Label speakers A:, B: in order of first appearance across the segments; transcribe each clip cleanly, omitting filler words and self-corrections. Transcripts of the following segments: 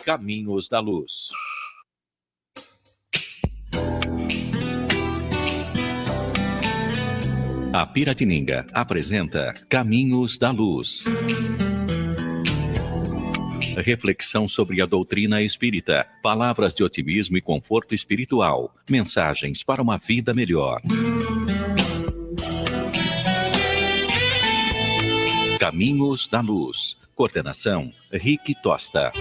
A: Caminhos da Luz. A Piratininga apresenta Caminhos da Luz. Reflexão sobre a doutrina espírita, palavras de otimismo e conforto espiritual, mensagens para uma vida melhor. Caminhos da Luz. Coordenação, Rick Tosta.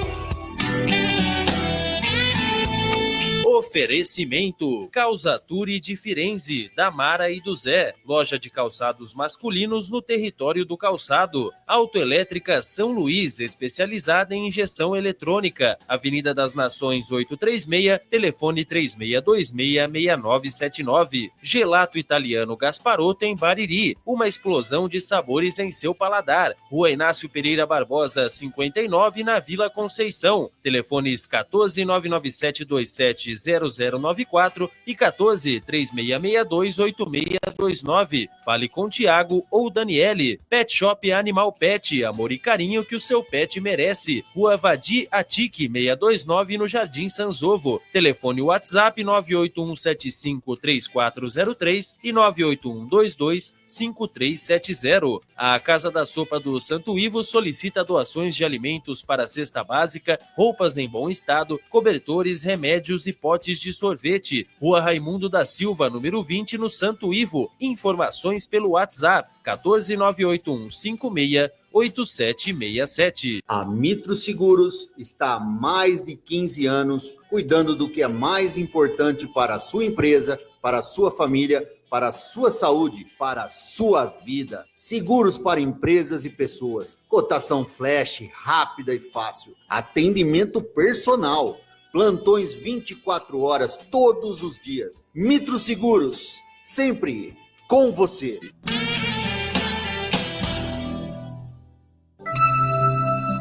B: Oferecimento: Calzature de Firenze, da Mara e do Zé. Loja de calçados masculinos no território do calçado. Autoelétrica São Luís, especializada em injeção eletrônica. Avenida das Nações 836, telefone 3626-6979. Gelato Italiano Gasparotto em Bariri. Uma explosão de sabores em seu paladar. Rua Inácio Pereira Barbosa, 59, na Vila Conceição. Telefones 14997270094 e 14-3662-8629. Fale com Tiago ou Daniele. Pet Shop Animal Pet, amor e carinho que o seu pet merece. Rua Vadi Atique 629, no Jardim Sanzovo. Telefone WhatsApp 981753403 e 981225370. A Casa da Sopa do Santo Ivo solicita doações de alimentos para a cesta básica, roupas em bom estado, cobertores, remédios e potes de sorvete. Rua Raimundo da Silva, número 20, no Santo Ivo. Informações pelo WhatsApp 14981568767.
C: A Mitro Seguros está há mais de 15 anos cuidando do que é mais importante para a sua empresa, para a sua família, para a sua saúde, para a sua vida. Seguros para empresas e pessoas. Cotação flash, rápida e fácil. Atendimento personal. Plantões 24 horas, todos os dias. Mitro Seguros, sempre com você.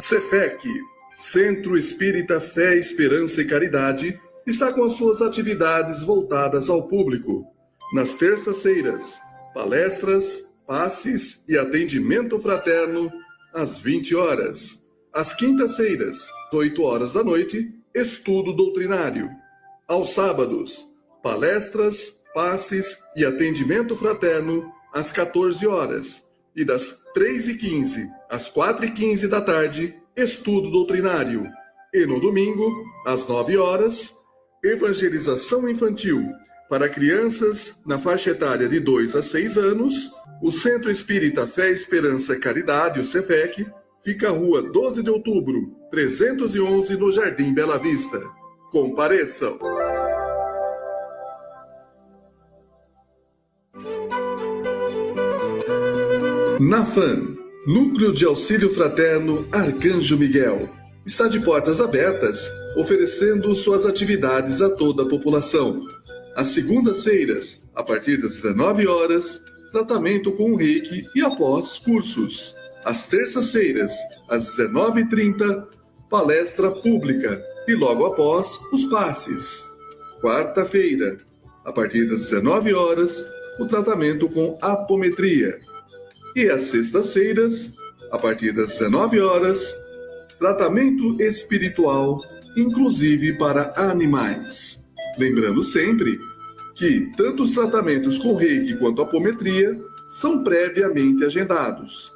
D: Cefec, Centro Espírita Fé, Esperança e Caridade, está com as suas atividades voltadas ao público. Nas terças-feiras, palestras, passes e atendimento fraterno às 20 horas. Às quintas-feiras, 8 horas da noite, estudo doutrinário. Aos sábados, palestras, passes e atendimento fraterno às 14 horas. E das 3h15 às 4h15 da tarde, estudo doutrinário. E no domingo, às 9 horas, evangelização infantil. Para crianças na faixa etária de 2 a 6 anos, o Centro Espírita Fé, Esperança e Caridade, o Cefec, fica à Rua 12 de Outubro, 311, no Jardim Bela Vista. Compareçam! NAFAM, Núcleo de Auxílio Fraterno Arcanjo Miguel, está de portas abertas, oferecendo suas atividades a toda a população. Às segundas-feiras, a partir das 19 horas, tratamento com reiki e após cursos. Às terças-feiras, às 19h30, palestra pública e logo após os passes. Quarta-feira, a partir das 19 horas, o tratamento com apometria. E às sextas-feiras, a partir das 19 horas, tratamento espiritual, inclusive para animais. Lembrando sempre que tanto os tratamentos com reiki quanto apometria são previamente agendados.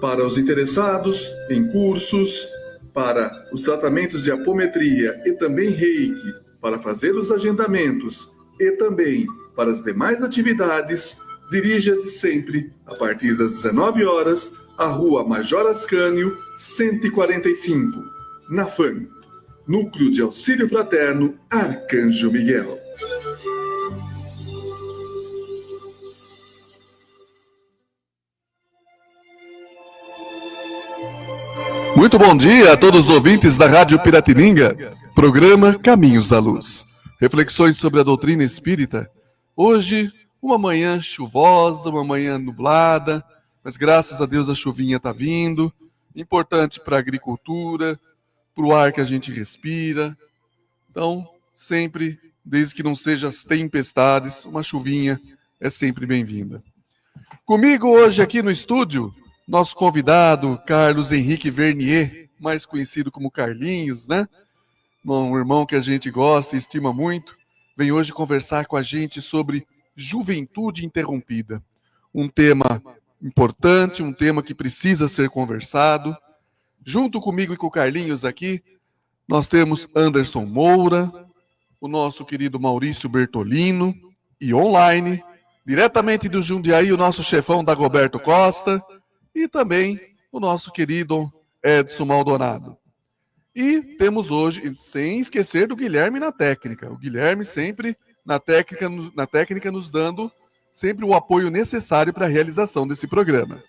D: Para os interessados em cursos, para os tratamentos de apometria e também reiki, para fazer os agendamentos e também para as demais atividades, dirija-se sempre, a partir das 19 horas, à Rua Major Ascânio, 145, NAFAM, Núcleo de Auxílio Fraterno Arcanjo Miguel. Muito bom dia a todos os ouvintes da Rádio Piratininga, programa Caminhos da Luz. Reflexões sobre a doutrina espírita. Hoje, uma manhã chuvosa, uma manhã nublada, mas graças a Deus a chuvinha está vindo. Importante para a agricultura, para o ar que a gente respira. Então, sempre, desde que não sejam as tempestades, uma chuvinha é sempre bem-vinda. Comigo hoje aqui no estúdio, nosso convidado, Carlos Henrique Vernier, mais conhecido como Carlinhos, né? Um irmão que a gente gosta e estima muito, vem hoje conversar com a gente sobre juventude interrompida. Um tema importante, um tema que precisa ser conversado. Junto comigo e com o Carlinhos aqui, nós temos Anderson Moura, o nosso querido Maurício Bertolino, e online, diretamente do Jundiaí, o nosso chefão Dagoberto Costa, e também o nosso querido Edson Maldonado. E temos hoje, sem esquecer do Guilherme na técnica. O Guilherme sempre na técnica nos dando sempre o apoio necessário para a realização desse programa.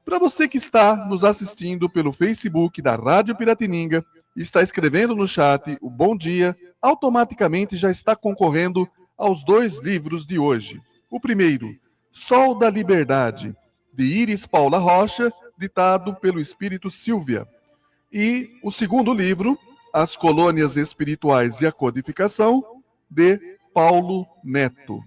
D: Para você que está nos assistindo pelo Facebook da Rádio Piratininga e está escrevendo no chat o bom dia, automaticamente já está concorrendo aos 2 livros de hoje. O primeiro, Sol da Liberdade, de Iris Paula Rocha, ditado pelo Espírito Silvia. E o segundo livro, As Colônias Espirituais e a Codificação, de Paulo Neto.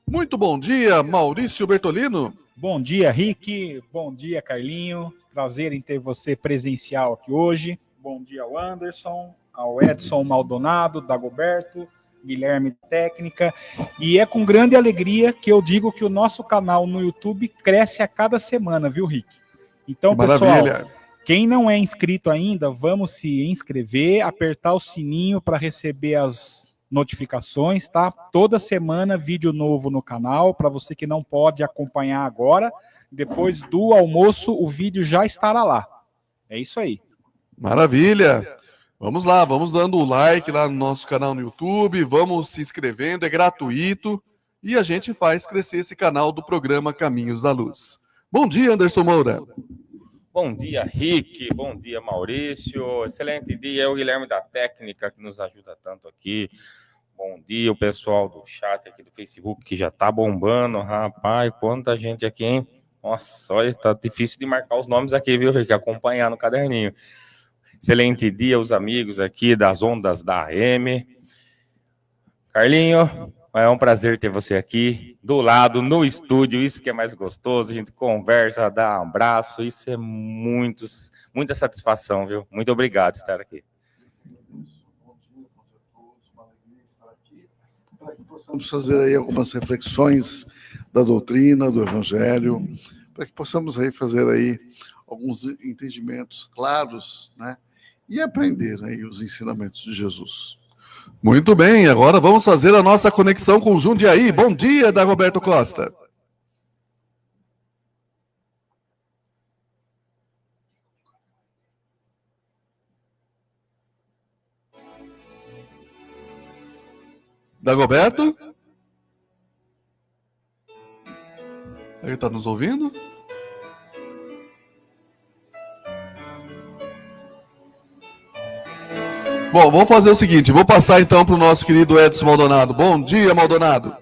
D: Muito bom dia, Maurício Bertolino.
E: Bom dia, Rick. Bom dia, Carlinho. Prazer em ter você presencial aqui hoje. Bom dia ao Anderson, ao Edson Maldonado, Dagoberto, Guilherme Técnica. E é com grande alegria que eu digo que o nosso canal no YouTube cresce a cada semana, viu, Rick? Então,
D: Maravilha.
E: Pessoal, quem não é inscrito ainda, vamos se inscrever, apertar o sininho para receber as notificações, tá? Toda semana vídeo novo no canal, para você que não pode acompanhar agora, depois do almoço o vídeo já estará lá. É isso aí.
D: Maravilha! Vamos lá, vamos dando o like lá no nosso canal no YouTube, vamos se inscrevendo, é gratuito, e a gente faz crescer esse canal do programa Caminhos da Luz. Bom dia, Anderson Moura.
F: Bom dia, Rick. Bom dia, Maurício. Excelente dia. É o Guilherme da Técnica que nos ajuda tanto aqui. Bom dia, o pessoal do chat aqui do Facebook que já tá bombando. Rapaz, quanta gente aqui, hein? Nossa, olha, tá difícil de marcar os nomes aqui, viu, Rick? Acompanhar no caderninho. Excelente dia, os amigos aqui das ondas da AM. Carlinho, é um prazer ter você aqui, do lado, no estúdio, isso que é mais gostoso, a gente conversa, dá um abraço, isso é muita satisfação, viu? Muito obrigado por estar aqui.
G: Para que possamos fazer aí algumas reflexões da doutrina, do Evangelho, para que possamos aí fazer aí alguns entendimentos claros, né? E aprender aí os ensinamentos de Jesus.
D: Muito bem, agora vamos fazer a nossa conexão com o Jundiaí. Bom dia, Dagoberto Costa. Dagoberto? Ele está nos ouvindo? Bom, vamos fazer o seguinte, vou passar então para o nosso querido Edson Maldonado. Bom dia, Maldonado.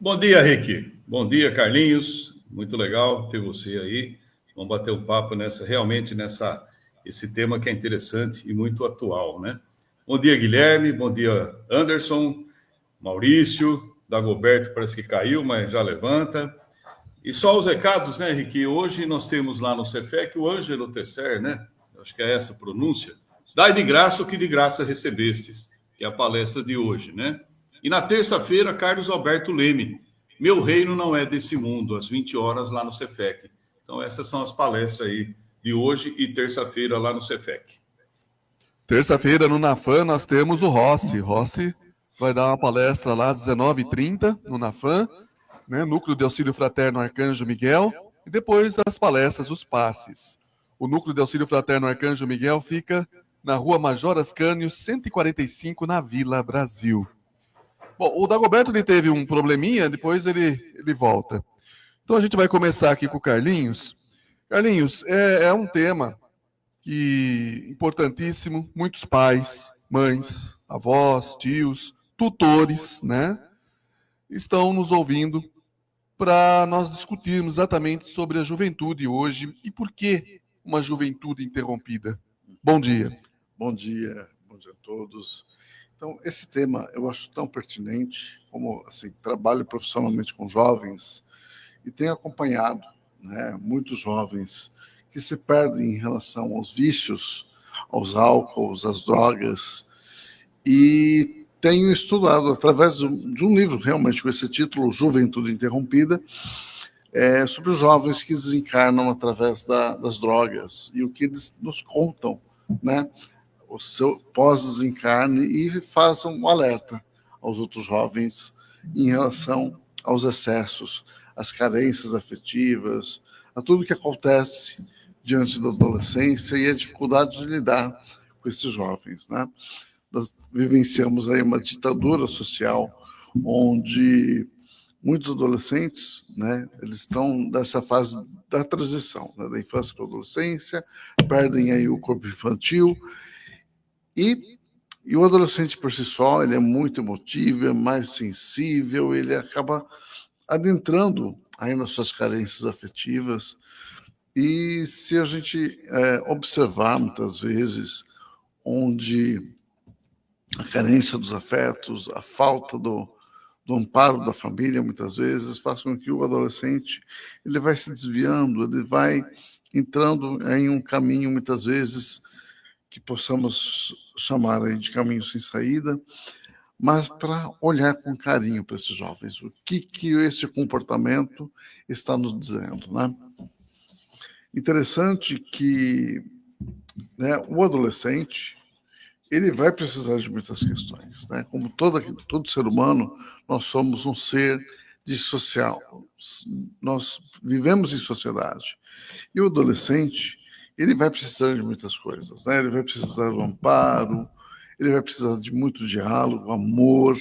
H: Bom dia, Rick. Bom dia, Carlinhos. Muito legal ter você aí. Vamos bater um papo esse tema que é interessante e muito atual, né? Bom dia, Guilherme. Bom dia, Anderson, Maurício, Dagoberto parece que caiu, mas já levanta. E só os recados, né, Rick? Hoje nós temos lá no Cefec o Ângelo Tesser, né? Acho que é essa a pronúncia. Dai de graça o que de graça recebestes, que é a palestra de hoje, né? E na terça-feira, Carlos Alberto Leme, Meu Reino Não É Desse Mundo, às 20 horas lá no Cefec. Então essas são as palestras aí de hoje e terça-feira lá no Cefec.
D: Terça-feira no Nafan nós temos o Rossi. Rossi vai dar uma palestra lá às 19h30 no Nafan, né? Núcleo de Auxílio Fraterno Arcanjo Miguel, e depois das palestras, os passes. O Núcleo de Auxílio Fraterno Arcanjo Miguel fica na Rua Major Ascânio, 145, na Vila Brasil. Bom, o Dagoberto ele teve um probleminha, depois ele volta. Então a gente vai começar aqui com o Carlinhos. Carlinhos, é um tema importantíssimo, muitos pais, mães, avós, tios, tutores, né, estão nos ouvindo para nós discutirmos exatamente sobre a juventude hoje e por que uma juventude interrompida. Bom dia.
G: Bom dia a todos. Então, esse tema eu acho tão pertinente, como assim, trabalho profissionalmente com jovens e tenho acompanhado, né, muitos jovens que se perdem em relação aos vícios, aos álcools, às drogas. E tenho estudado, através de um livro, realmente, com esse título, Juventude Interrompida, sobre os jovens que desencarnam através das drogas e o que eles nos contam, né? O seu pós-desencarne, e fazem um alerta aos outros jovens em relação aos excessos, às carências afetivas, a tudo que acontece diante da adolescência e a dificuldade de lidar com esses jovens, né? Nós vivenciamos aí uma ditadura social onde muitos adolescentes, né, eles estão nessa fase da transição, né, da infância para a adolescência, perdem aí o corpo infantil, e o adolescente por si só, ele é muito emotivo, é mais sensível, ele acaba adentrando aí nas suas carências afetivas. E se a gente observar muitas vezes onde a carência dos afetos, a falta do amparo da família, muitas vezes, faz com que o adolescente ele vai se desviando, ele vai entrando em um caminho, muitas vezes, que possamos chamar aí de caminho sem saída, mas para olhar com carinho para esses jovens, o que esse comportamento está nos dizendo, né? Interessante que, né, o adolescente ele vai precisar de muitas questões, né? Como todo ser humano, nós somos um ser de social, nós vivemos em sociedade, e o adolescente ele vai precisar de muitas coisas, né? Ele vai precisar do amparo, ele vai precisar de muito diálogo, amor,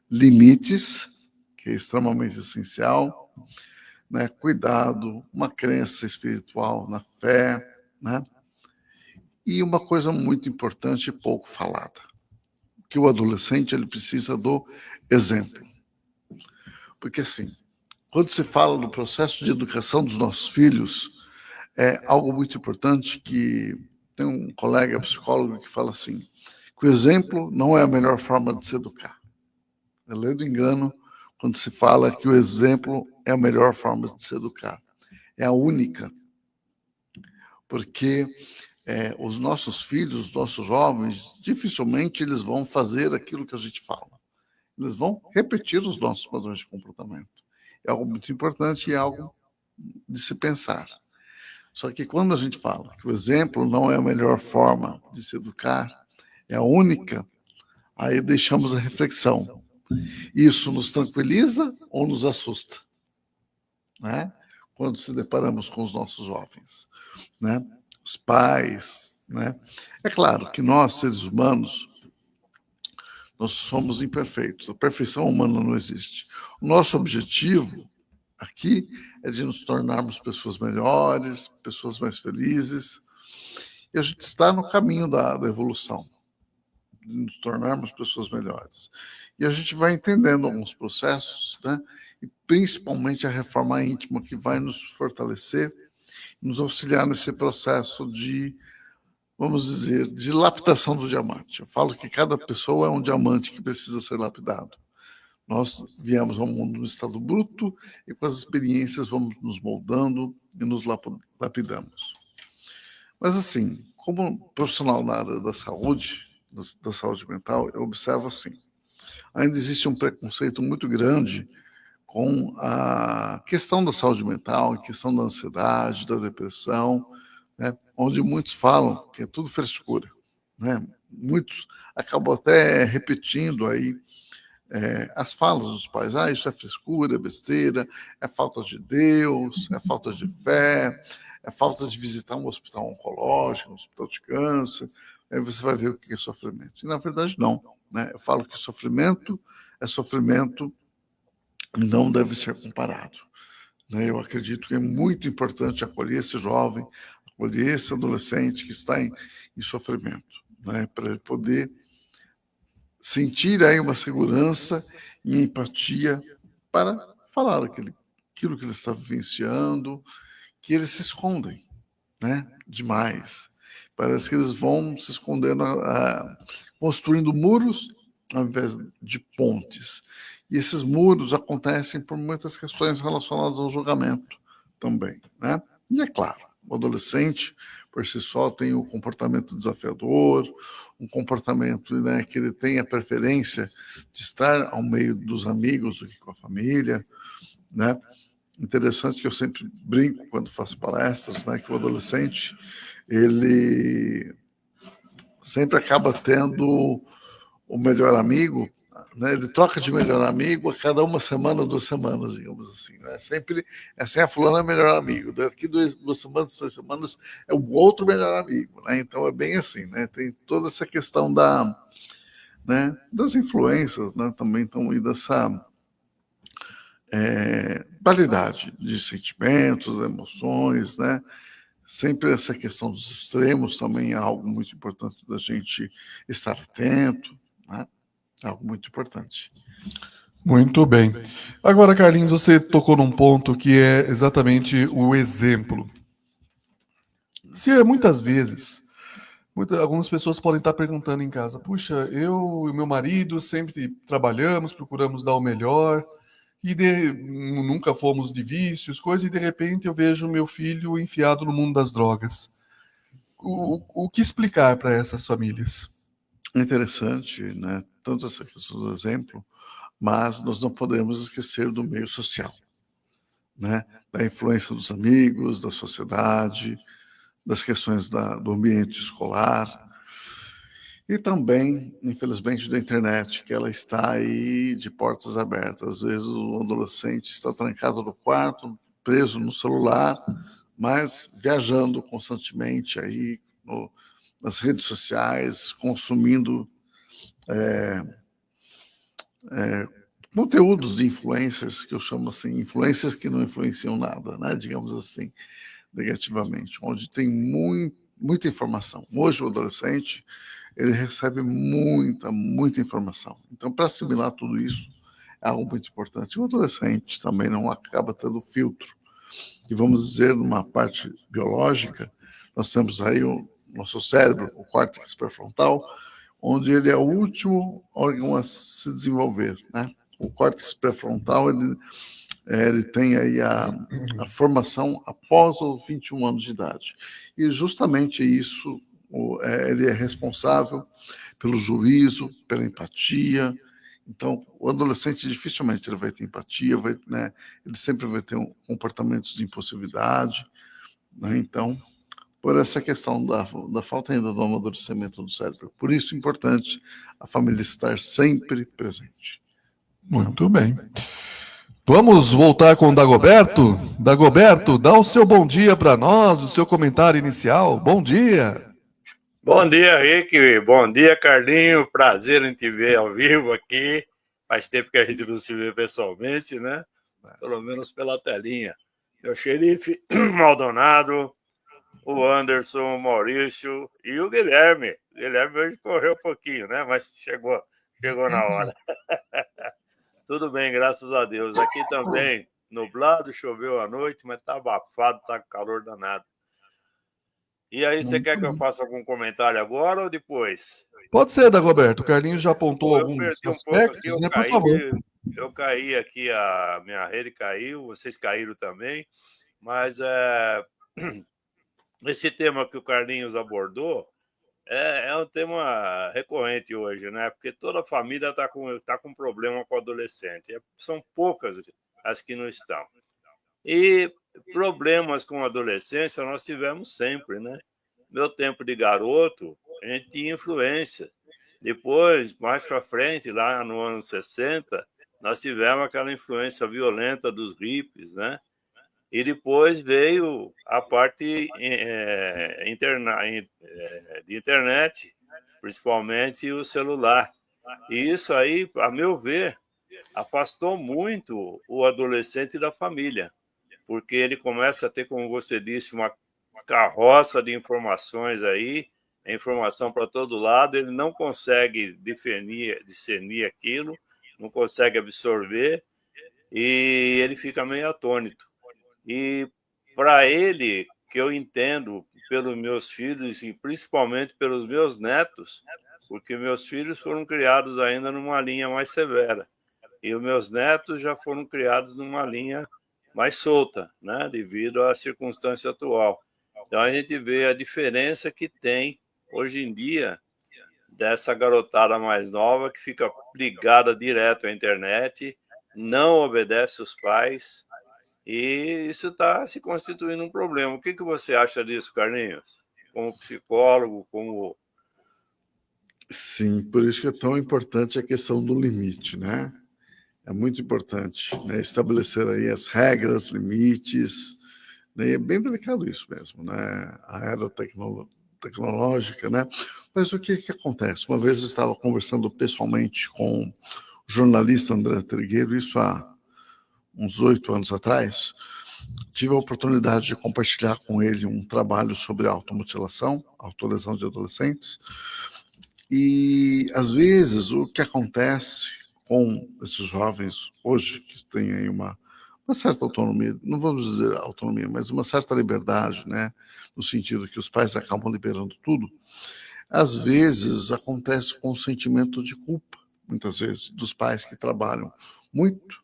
G: limites, que é extremamente essencial, né? Cuidado, uma crença espiritual na fé, né? E uma coisa muito importante e pouco falada, que o adolescente ele precisa do exemplo. Porque assim, quando se fala do processo de educação dos nossos filhos, é algo muito importante, que tem um colega psicólogo que fala assim, que o exemplo não é a melhor forma de se educar. É lei do engano quando se fala que o exemplo é a melhor forma de se educar. É a única. Porque os nossos filhos, os nossos jovens, dificilmente eles vão fazer aquilo que a gente fala. Eles vão repetir os nossos padrões de comportamento. É algo muito importante e é algo de se pensar. Só que quando a gente fala que o exemplo não é a melhor forma de se educar, é a única, aí deixamos a reflexão. Isso nos tranquiliza ou nos assusta, né? Quando se deparamos com os nossos jovens, né? Os pais, né? É claro que nós, seres humanos, nós somos imperfeitos. A perfeição humana não existe. O nosso objetivo aqui é de nos tornarmos pessoas melhores, pessoas mais felizes. E a gente está no caminho da evolução, de nos tornarmos pessoas melhores. E a gente vai entendendo alguns processos, né? E principalmente a reforma íntima, que vai nos fortalecer, nos auxiliar nesse processo de, vamos dizer, de lapidação do diamante. Eu falo que cada pessoa é um diamante que precisa ser lapidado. Nós viemos ao mundo no estado bruto e com as experiências vamos nos moldando e nos lapidamos. Mas assim, como profissional na área da saúde mental, eu observo assim, ainda existe um preconceito muito grande com a questão da saúde mental, a questão da ansiedade, da depressão, né? Onde muitos falam que é tudo frescura, né? Muitos acabam até repetindo aí as falas dos pais, isso é frescura, é besteira, é falta de Deus, é falta de fé, é falta de visitar um hospital oncológico, um hospital de câncer, aí você vai ver o que é sofrimento. E na verdade não, né? Eu falo que sofrimento é sofrimento e não deve ser comparado, né? Eu acredito que é muito importante acolher esse jovem, acolher esse adolescente que está em sofrimento, né? Para ele poder sentir aí uma segurança e empatia para falar aquilo que ele está vivenciando, que eles se escondem, né? Demais. Parece que eles vão se escondendo, construindo muros ao invés de pontes. E esses muros acontecem por muitas questões relacionadas ao julgamento também, né? E é claro, O adolescente, por si só, tem um comportamento desafiador, um comportamento, né, que ele tem a preferência de estar ao meio dos amigos do que com a família, né? Interessante que eu sempre brinco quando faço palestras, né, que o adolescente, ele sempre acaba tendo o melhor amigo, né? Ele troca de melhor amigo a cada 1 semana, 2 semanas, digamos assim, né? Sempre assim, a fulana é melhor amigo, daqui 2 semanas, 3 semanas é o outro melhor amigo, né? Então é bem assim, né? Tem toda essa questão né, das influências, né? Também estão aí dessa variedade de sentimentos, emoções, né? Sempre essa questão dos extremos também é algo muito importante da gente estar atento, né? É algo muito importante.
I: Muito bem. Agora, Carlinhos, você tocou num ponto que é exatamente o exemplo. Se muitas vezes, algumas pessoas podem estar perguntando em casa, puxa, eu e meu marido sempre trabalhamos, procuramos dar o melhor, e nunca fomos de vícios, coisa, e de repente eu vejo meu filho enfiado no mundo das drogas. O que explicar para essas famílias?
G: Interessante, né? Tanto essa questão do exemplo, mas nós não podemos esquecer do meio social, né? Da influência dos amigos, da sociedade, das questões do ambiente escolar e também, infelizmente, da internet, que ela está aí de portas abertas. Às vezes o adolescente está trancado no quarto, preso no celular, mas viajando constantemente aí nas redes sociais, consumindo conteúdos de influencers, que eu chamo assim, influencers que não influenciam nada, né? Digamos assim, negativamente, onde tem muita informação. Hoje o adolescente, ele recebe muita informação. Então, para assimilar tudo isso, é algo muito importante. O adolescente também não acaba tendo filtro. E vamos dizer, numa parte biológica, nós temos aí o nosso cérebro, o córtex pré-frontal, onde ele é o último órgão a se desenvolver, né? O córtex pré-frontal, ele tem aí a formação após os 21 anos de idade. E justamente isso, ele é responsável pelo juízo, pela empatia. Então, o adolescente dificilmente ele vai ter empatia, né? Ele sempre vai ter comportamentos de impulsividade, né? Então, por essa questão da falta ainda do amadurecimento do cérebro. Por isso é importante a família estar sempre presente.
I: Muito bem. Vamos voltar com o Dagoberto? Dagoberto, dá o seu bom dia para nós, o seu comentário inicial. Bom dia.
J: Bom dia, Rick. Bom dia, Carlinho. Prazer em te ver ao vivo aqui. Faz tempo que a gente não se vê pessoalmente, né? Pelo menos pela telinha. Meu xerife Maldonado, o Anderson, o Maurício e o Guilherme. O Guilherme hoje correu um pouquinho, né? Mas chegou na hora. Tudo bem, graças a Deus. Aqui também, nublado, choveu à noite, mas tá abafado, tá com calor danado. E aí, você quer que eu faça algum comentário agora ou depois?
I: Pode ser, Dagoberto. O Carlinhos já apontou alguns aspectos,
J: aqui,
I: né? Por favor.
J: Eu caí aqui, a minha rede caiu, vocês caíram também, mas esse tema que o Carlinhos abordou é um tema recorrente hoje, né? Porque toda família está com problema com o adolescente. São poucas as que não estão. E problemas com a adolescência nós tivemos sempre, né? Meu tempo de garoto, a gente tinha influência. Depois, mais para frente, lá no ano 60, nós tivemos aquela influência violenta dos hippies, né? E depois veio a parte de internet, principalmente o celular. E isso aí, a meu ver, afastou muito o adolescente da família, porque ele começa a ter, como você disse, uma carroça de informações aí, informação para todo lado, ele não consegue discernir aquilo, não consegue absorver, e ele fica meio atônito. E para ele, que eu entendo pelos meus filhos e principalmente pelos meus netos, porque meus filhos foram criados ainda numa linha mais severa, e os meus netos já foram criados numa linha mais solta, né, devido à circunstância atual. Então a gente vê a diferença que tem hoje em dia dessa garotada mais nova que fica ligada direto à internet, não obedece os pais, e isso está se constituindo um problema. O que você acha disso, Carlinhos? Como psicólogo, como...
G: Sim, por isso que é tão importante a questão do limite, né? É muito importante, né? Estabelecer aí as regras, limites, né? E é bem delicado isso mesmo, né? A era tecnológica, né? Mas o que acontece? Uma vez eu estava conversando pessoalmente com o jornalista André Trigueiro, isso há uns 8 anos atrás. Tive a oportunidade de compartilhar com ele um trabalho sobre automutilação, autolesão de adolescentes. E, às vezes, o que acontece com esses jovens hoje, que têm aí uma certa autonomia, não vamos dizer autonomia, mas uma certa liberdade, né? No sentido que os pais acabam liberando tudo, às vezes acontece com o sentimento de culpa, muitas vezes, dos pais que trabalham muito,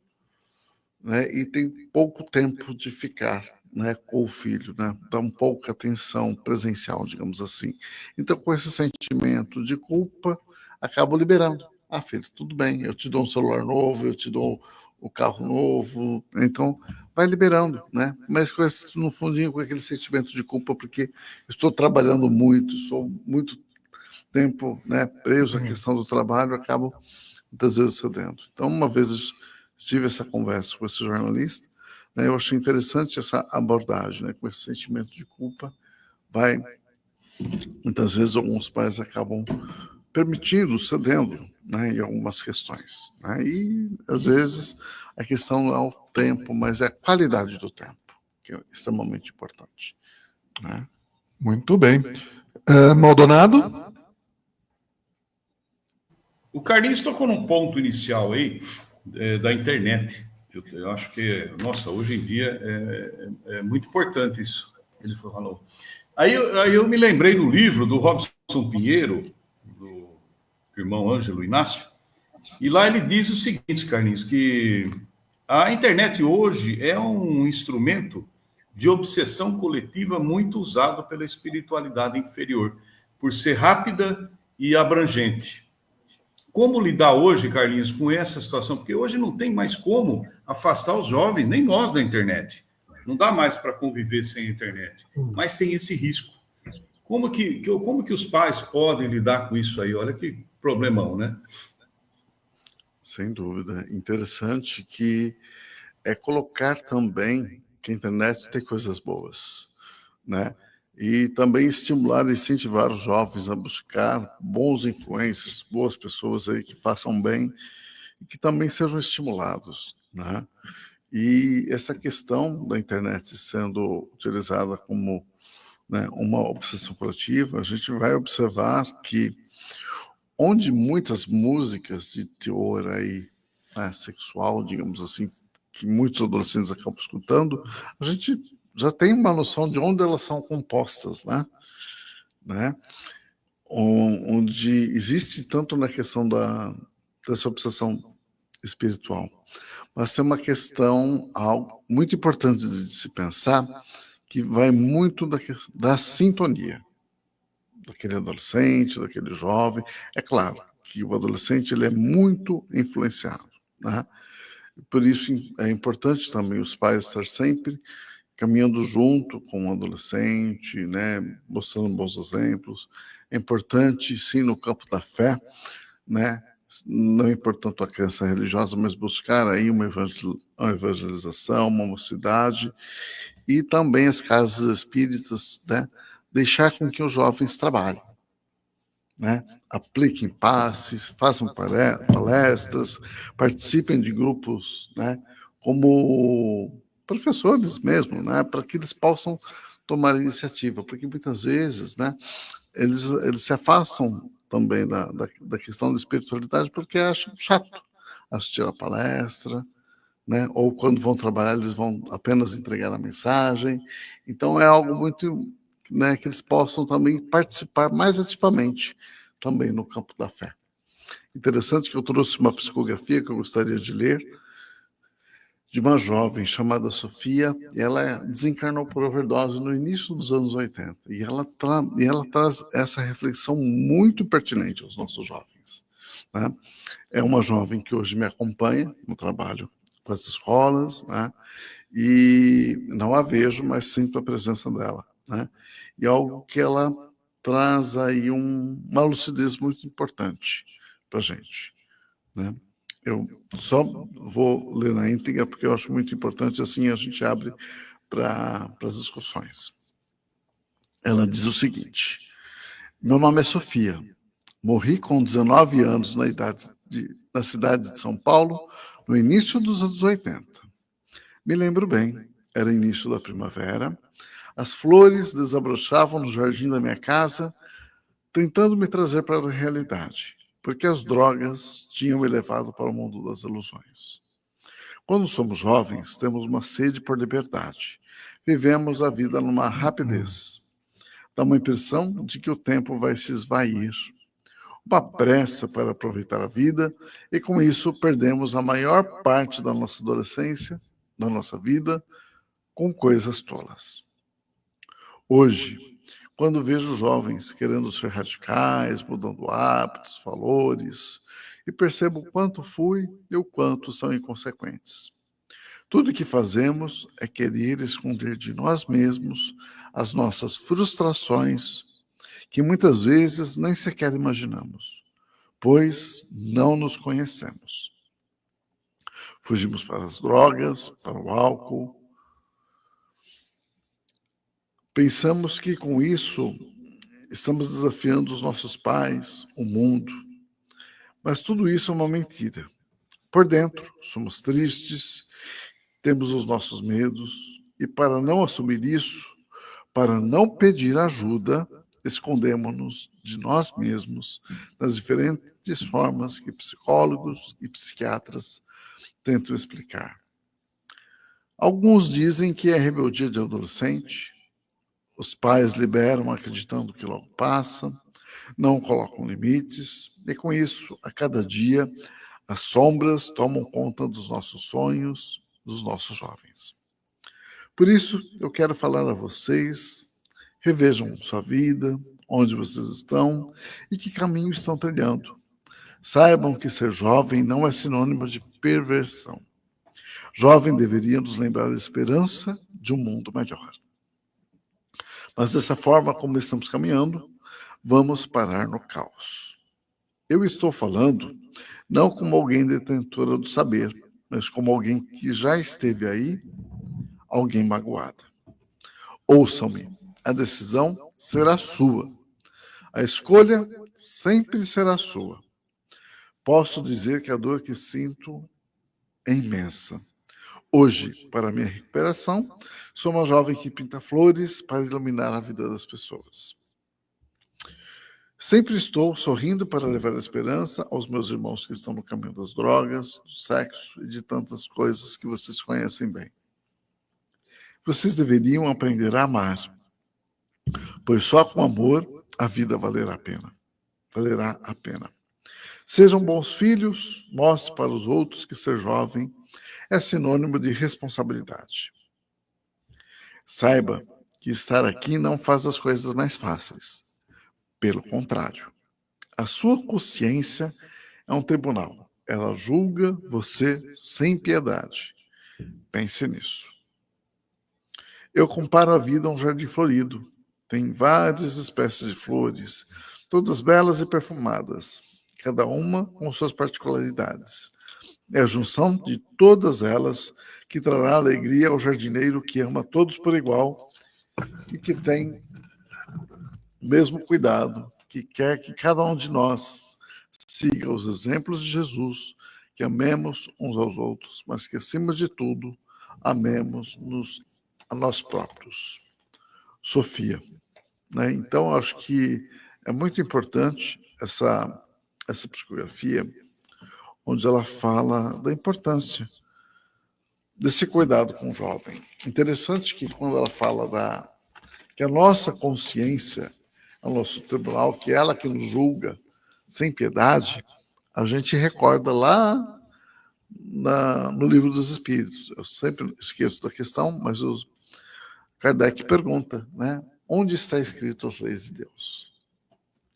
G: né? E tem pouco tempo de ficar, né, com o filho, né? Dão pouca atenção presencial, digamos assim. Então, com esse sentimento de culpa, acabam liberando. Ah, filho, tudo bem, eu te dou um celular novo, eu te dou o carro novo, então vai liberando, né? Mas com esse, no fundinho, com aquele sentimento de culpa, porque estou trabalhando muito, estou muito tempo, né, preso à questão do trabalho, acabo muitas vezes cedendo. Então, uma vez eu tive essa conversa com esse jornalista, né, eu achei interessante essa abordagem, né, com esse sentimento de culpa, muitas vezes alguns pais acabam permitindo, cedendo, né, em algumas questões, né, e às vezes a questão não é o tempo, mas é a qualidade do tempo, que é extremamente importante, né?
I: Muito bem. Maldonado?
H: O Carlinhos tocou num ponto inicial aí, da internet. Eu acho que, nossa, hoje em dia é muito importante isso. Ele falou. Aí eu me lembrei do livro do Robson Pinheiro, do irmão Ângelo Inácio, e lá ele diz o seguinte, Carlinhos, que a internet hoje é um instrumento de obsessão coletiva muito usado pela espiritualidade inferior, por ser rápida e abrangente. Como lidar hoje, Carlinhos, com essa situação? Porque hoje não tem mais como afastar os jovens, nem nós da internet. Não dá mais para conviver sem a internet. Mas tem esse risco. Como que os pais podem lidar com isso aí? Olha que problemão, né?
G: Sem dúvida. Interessante que é colocar também que a internet tem coisas boas, né? E também estimular e incentivar os jovens a buscar bons influencers, boas pessoas aí que façam bem e que também sejam estimulados, né? E essa questão da internet sendo utilizada como, né, uma obsessão coletiva, a gente vai observar que onde muitas músicas de teor aí, né, sexual, digamos assim, que muitos adolescentes acabam escutando, a gente já tem uma noção de onde elas são compostas, né? Onde existe tanto na questão dessa obsessão espiritual, mas tem uma questão algo muito importante de se pensar, que vai muito da sintonia daquele adolescente, daquele jovem. É claro que o adolescente ele é muito influenciado, né? Por isso é importante também os pais estar sempre caminhando junto com o adolescente, né, mostrando bons exemplos. É importante, sim, no campo da fé, né, não importando a crença religiosa, mas buscar aí uma evangelização, uma mocidade, e também as casas espíritas, né, deixar com que os jovens trabalhem, né, apliquem passes, façam palestras, participem de grupos, né, como professores mesmo, né, para que eles possam tomar iniciativa, porque muitas vezes, né, eles se afastam também da questão da espiritualidade porque acham chato assistir a palestra, né, ou quando vão trabalhar eles vão apenas entregar a mensagem. Então é algo muito, né, que eles possam também participar mais ativamente também no campo da fé. Interessante que eu trouxe uma psicografia que eu gostaria de ler, de uma jovem chamada Sofia, e ela desencarnou por overdose no início dos anos 80, e ela traz essa reflexão muito pertinente aos nossos jovens, né? É uma jovem que hoje me acompanha no trabalho com as escolas, né? E não a vejo, mas sinto a presença dela, né? E algo que ela traz aí uma lucidez muito importante para a gente, né? Eu só vou ler na íntegra porque eu acho muito importante, assim a gente abre para as discussões. Ela diz o seguinte: meu nome é Sofia, morri com 19 anos na cidade de São Paulo, no início dos anos 80. Me lembro bem, era início da primavera, as flores desabrochavam no jardim da minha casa, tentando me trazer para a realidade, porque as drogas tinham me levado para o mundo das ilusões. Quando somos jovens, temos uma sede por liberdade. Vivemos a vida numa rapidez. Dá uma impressão de que o tempo vai se esvair. Uma pressa para aproveitar a vida, e com isso perdemos a maior parte da nossa adolescência, da nossa vida, com coisas tolas. Hoje, quando vejo jovens querendo ser radicais, mudando hábitos, valores, e percebo o quanto fui e o quanto são inconsequentes. Tudo que fazemos é querer esconder de nós mesmos as nossas frustrações, que muitas vezes nem sequer imaginamos, pois não nos conhecemos. Fugimos para as drogas, para o álcool. Pensamos que com isso estamos desafiando os nossos pais, o mundo. Mas tudo isso é uma mentira. Por dentro, somos tristes, temos os nossos medos, e para não assumir isso, para não pedir ajuda, escondemos-nos de nós mesmos nas diferentes formas que psicólogos e psiquiatras tentam explicar. Alguns dizem que é rebeldia de adolescente, os pais liberam acreditando que logo passa, não colocam limites, e com isso, a cada dia, as sombras tomam conta dos nossos sonhos, dos nossos jovens. Por isso, eu quero falar a vocês, revejam sua vida, onde vocês estão e que caminho estão trilhando. Saibam que ser jovem não é sinônimo de perversão. Jovem deveria nos lembrar a esperança de um mundo melhor. Mas dessa forma como estamos caminhando, vamos parar no caos. Eu estou falando não como alguém detentora do saber, mas como alguém que já esteve aí, alguém magoada. Ouçam-me, a decisão será sua. A escolha sempre será sua. Posso dizer que a dor que sinto é imensa. Hoje, para minha recuperação, sou uma jovem que pinta flores para iluminar a vida das pessoas. Sempre estou sorrindo para levar a esperança aos meus irmãos que estão no caminho das drogas, do sexo e de tantas coisas que vocês conhecem bem. Vocês deveriam aprender a amar, pois só com amor a vida valerá a pena. Sejam bons filhos, mostre para os outros que ser jovem é sinônimo de responsabilidade. Saiba que estar aqui não faz as coisas mais fáceis. Pelo contrário, a sua consciência é um tribunal. Ela julga você sem piedade. Pense nisso. Eu comparo a vida a um jardim florido. Tem várias espécies de flores, todas belas e perfumadas, cada uma com suas particularidades. É a junção de todas elas que trará alegria ao jardineiro que ama todos por igual e que tem o mesmo cuidado, que quer que cada um de nós siga os exemplos de Jesus, que amemos uns aos outros, mas que, acima de tudo, amemos-nos a nós próprios. Sofia. Né? Então, acho que é muito importante essa psicografia, onde ela fala da importância desse cuidado com o jovem. Interessante que quando ela fala que a nossa consciência é o nosso tribunal, que é ela que nos julga sem piedade, a gente recorda lá no Livro dos Espíritos. Eu sempre esqueço da questão, mas o Kardec pergunta, né? Onde está escrito as leis de Deus?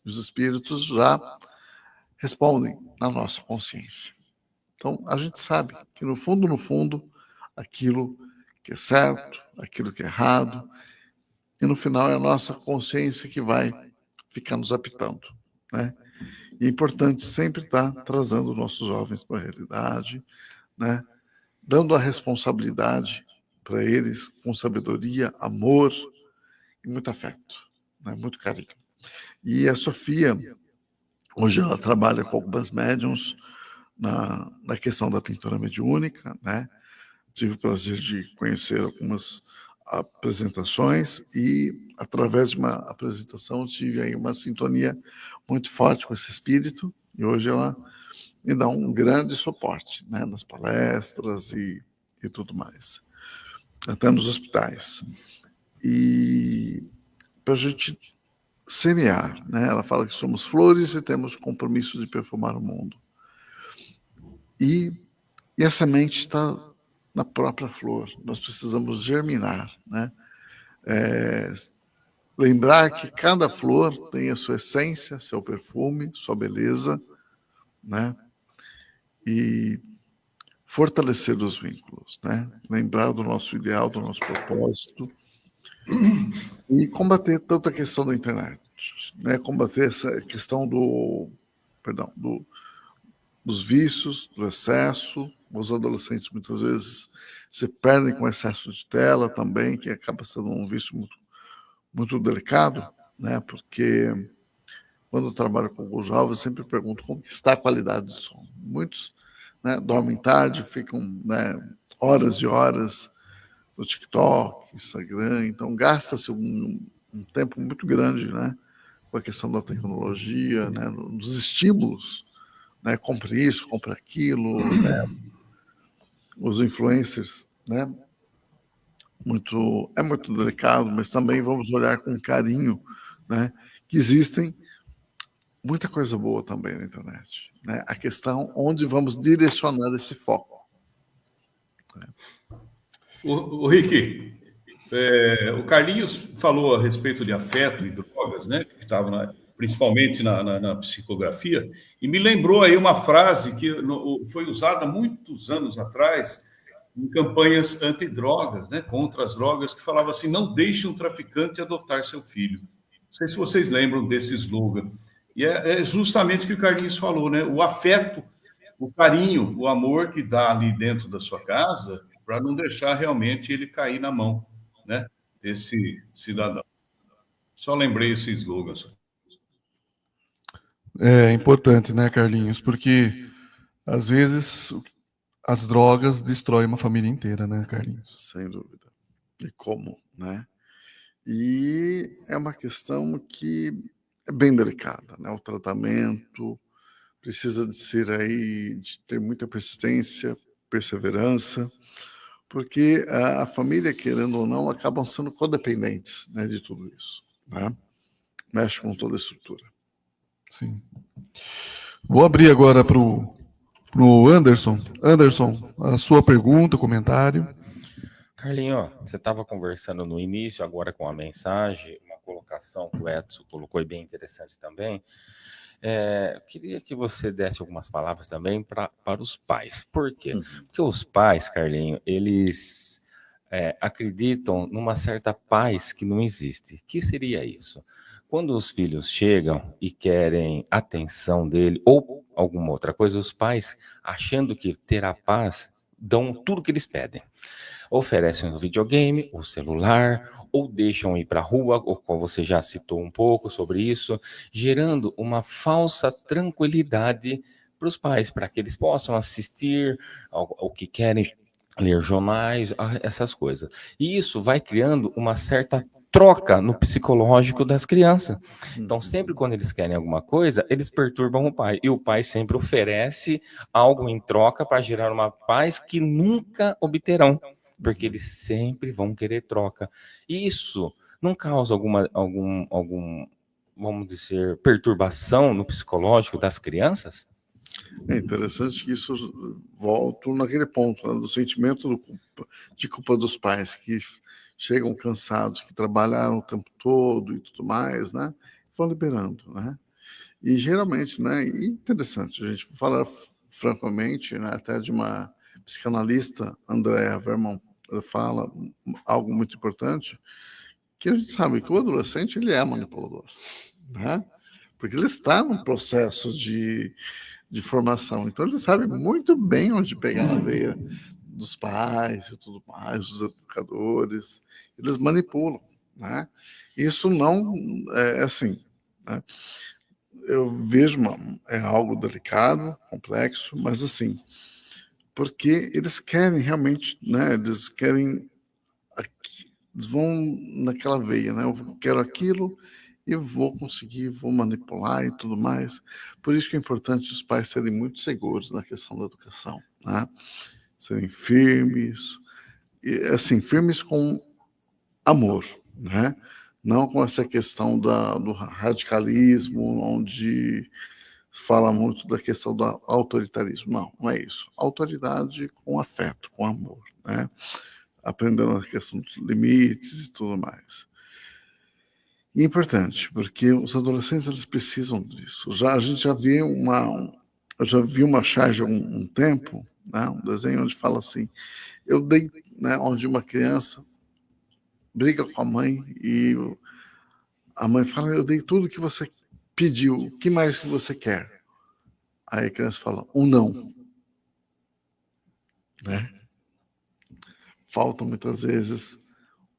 G: Os Espíritos já respondem na nossa consciência. Então, a gente sabe que, no fundo, aquilo que é certo, aquilo que é errado, e no final é a nossa consciência que vai ficar nos apitando, né? E é importante sempre estar trazendo os nossos jovens para a realidade, né? Dando a responsabilidade para eles com sabedoria, amor e muito afeto, né? Muito carinho. E a Sofia, hoje ela trabalha com algumas médiums na questão da pintura mediúnica, né? Tive o prazer de conhecer algumas apresentações e, através de uma apresentação, tive aí uma sintonia muito forte com esse espírito, e hoje ela me dá um grande suporte, né, nas palestras e tudo mais, até nos hospitais. E para a gente semear, né, ela fala que somos flores e temos compromisso de perfumar o mundo. E a semente está na própria flor. Nós precisamos germinar, né? Lembrar que cada flor tem a sua essência, seu perfume, sua beleza, né? E fortalecer os vínculos, né? Lembrar do nosso ideal, do nosso propósito e combater tanto a questão da internet, né? Combater essa questão dos vícios, do excesso. Os adolescentes muitas vezes se perdem com excesso de tela também, que acaba sendo um vício muito, muito delicado, né? Porque quando eu trabalho com os jovens, eu sempre pergunto como está a qualidade do som. Muitos, né, dormem tarde, ficam, né, horas e horas no TikTok, Instagram, então gasta-se um tempo muito grande, né, com a questão da tecnologia, né, dos estímulos, né, compre isso, compre aquilo, né, os influencers, né? É muito delicado, mas também vamos olhar com carinho, né? Que existem muita coisa boa também na internet, né? A questão onde vamos direcionar esse foco. Né?
H: O Rick, o Carlinhos falou a respeito de afeto e drogas, né? Que estava principalmente na psicografia, e me lembrou aí uma frase que foi usada muitos anos atrás em campanhas antidrogas, né, contra as drogas, que falava assim: não deixe um traficante adotar seu filho. Não sei se vocês lembram desse slogan. E é justamente o que o Carlinhos falou, né? O afeto, o carinho, o amor que dá ali dentro da sua casa, para não deixar realmente ele cair na mão, né, desse cidadão. Só lembrei esse slogan.
I: É importante, né, Carlinhos? Porque, às vezes, as drogas destroem uma família inteira, né, Carlinhos?
G: Sem dúvida. E como, né? E é uma questão que é bem delicada, né? O tratamento precisa de ter muita persistência, perseverança, porque a família, querendo ou não, acabam sendo codependentes, né, de tudo isso, né? Mexe com toda a estrutura.
I: Sim. Vou abrir agora para o Anderson. Anderson, a sua pergunta, comentário.
F: Carlinho, você estava conversando no início, agora com a mensagem, uma colocação que o Edson colocou bem interessante também. Queria que você desse algumas palavras também para os pais. Por quê? Porque os pais, Carlinho, eles acreditam numa certa paz que não existe. Que seria isso? Quando os filhos chegam e querem atenção dele ou alguma outra coisa, os pais, achando que terá paz, dão tudo que eles pedem. Oferecem o videogame, o celular, ou deixam ir para a rua, ou como você já citou um pouco sobre isso, gerando uma falsa tranquilidade para os pais, para que eles possam assistir ao que querem, ler jornais, essas coisas. E isso vai criando uma certa troca no psicológico das crianças. Então, sempre quando eles querem alguma coisa, eles perturbam o pai. E o pai sempre oferece algo em troca para gerar uma paz que nunca obterão, porque eles sempre vão querer troca. E isso não causa algum, vamos dizer, perturbação no psicológico das crianças?
G: É interessante que isso volta naquele ponto, né, do sentimento de culpa dos pais, que chegam cansados, que trabalharam o tempo todo e tudo mais, né? Vão liberando, né? E geralmente, né? Interessante, a gente fala francamente, né, até de uma psicanalista, Andrea Vermont, ela fala algo muito importante, que a gente sabe que o adolescente ele é manipulador, né? Porque ele está num processo de formação, então ele sabe muito bem onde pegar na veia dos pais e tudo mais, dos educadores, eles manipulam, né? Isso não é assim, né? Eu vejo é algo delicado, complexo, mas assim, porque eles querem realmente, né? Eles querem, eles vão naquela veia, né? Eu quero aquilo e vou conseguir, vou manipular e tudo mais. Por isso que é importante os pais serem muito seguros na questão da educação, né? Serem firmes, e, assim, firmes com amor, né? Não com essa questão do radicalismo, onde fala muito da questão do autoritarismo. Não, não é isso. Autoridade com afeto, com amor, né? Aprendendo a questão dos limites e tudo mais. E é importante, porque os adolescentes eles precisam disso. A gente já viu eu já vi uma charge há um tempo, né? Um desenho onde fala assim, eu dei, né, onde uma criança briga com a mãe e a mãe fala, eu dei tudo que você pediu, o que mais que você quer? Aí a criança fala, um não. Né? Falta muitas vezes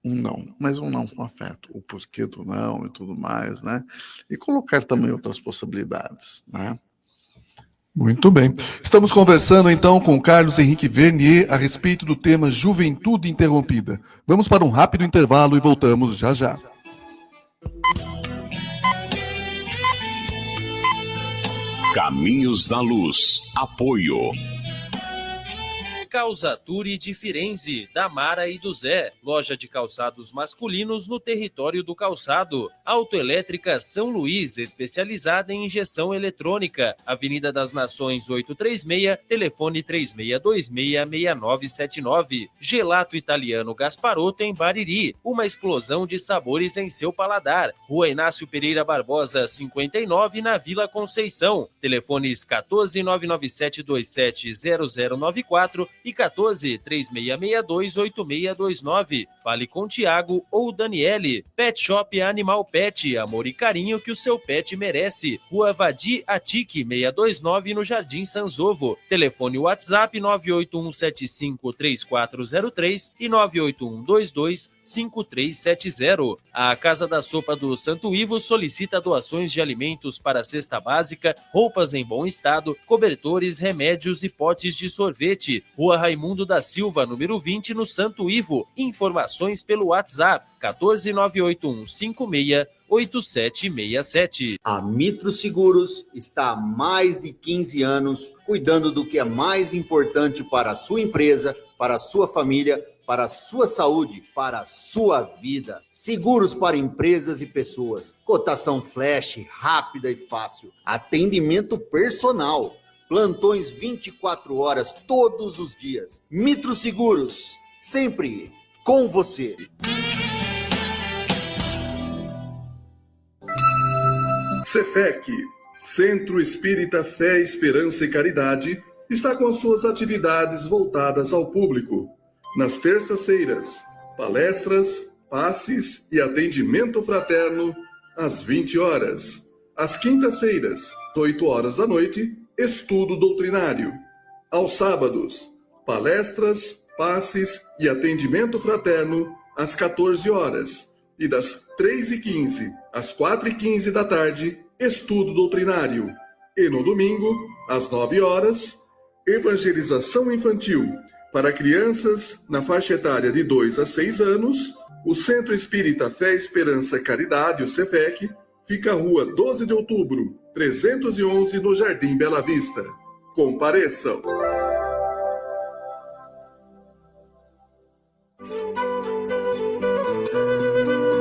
G: um não, mas um não com afeto, o porquê do não e tudo mais, né? E colocar também outras possibilidades, né?
I: Muito bem. Estamos conversando então com Carlos Henrique Vernier a respeito do tema Juventude Interrompida. Vamos para um rápido intervalo e voltamos já já.
A: Caminhos da Luz. Apoio.
B: Calçature de Firenze, da Mara e do Zé. Loja de calçados masculinos no território do calçado. Autoelétrica São Luís, especializada em injeção eletrônica. Avenida das Nações 836, telefone 3626-6979. Gelato Italiano Gasparotto em Bariri. Uma explosão de sabores em seu paladar. Rua Inácio Pereira Barbosa, 59, na Vila Conceição. Telefones 14997270094 e 14-3662-8629. Fale com Tiago ou Daniele. Pet Shop Animal Pet, amor e carinho que o seu pet merece. Rua Vadi Atique 629 no Jardim Sanzovo. Telefone WhatsApp 981753403 e 981225370. A Casa da Sopa do Santo Ivo solicita doações de alimentos para a cesta básica, roupas em bom estado, cobertores, remédios e potes de sorvete. Rua Raimundo da Silva, número 20, no Santo Ivo. Informações pelo WhatsApp 14981568767.
C: A Mitro Seguros está há mais de 15 anos cuidando do que é mais importante para a sua empresa, para a sua família, para a sua saúde, para a sua vida. Seguros para empresas e pessoas. Cotação flash, rápida e fácil. Atendimento personal. Plantões 24 horas, todos os dias. Mitro Seguros, sempre com você.
D: Cefec, Centro Espírita Fé, Esperança e Caridade, está com as suas atividades voltadas ao público. Nas terças-feiras, palestras, passes e atendimento fraterno às 20 horas. Às quintas-feiras, 8 horas da noite, estudo doutrinário. Aos sábados, palestras, passes e atendimento fraterno às 14 horas. E das 3h15 às 4h15 da tarde, estudo doutrinário. E no domingo, às 9 horas, evangelização infantil. Para crianças na faixa etária de 2 a 6 anos, o Centro Espírita Fé, Esperança e Caridade, o Cefec, fica à Rua 12 de Outubro, 311, no Jardim Bela Vista. Compareçam!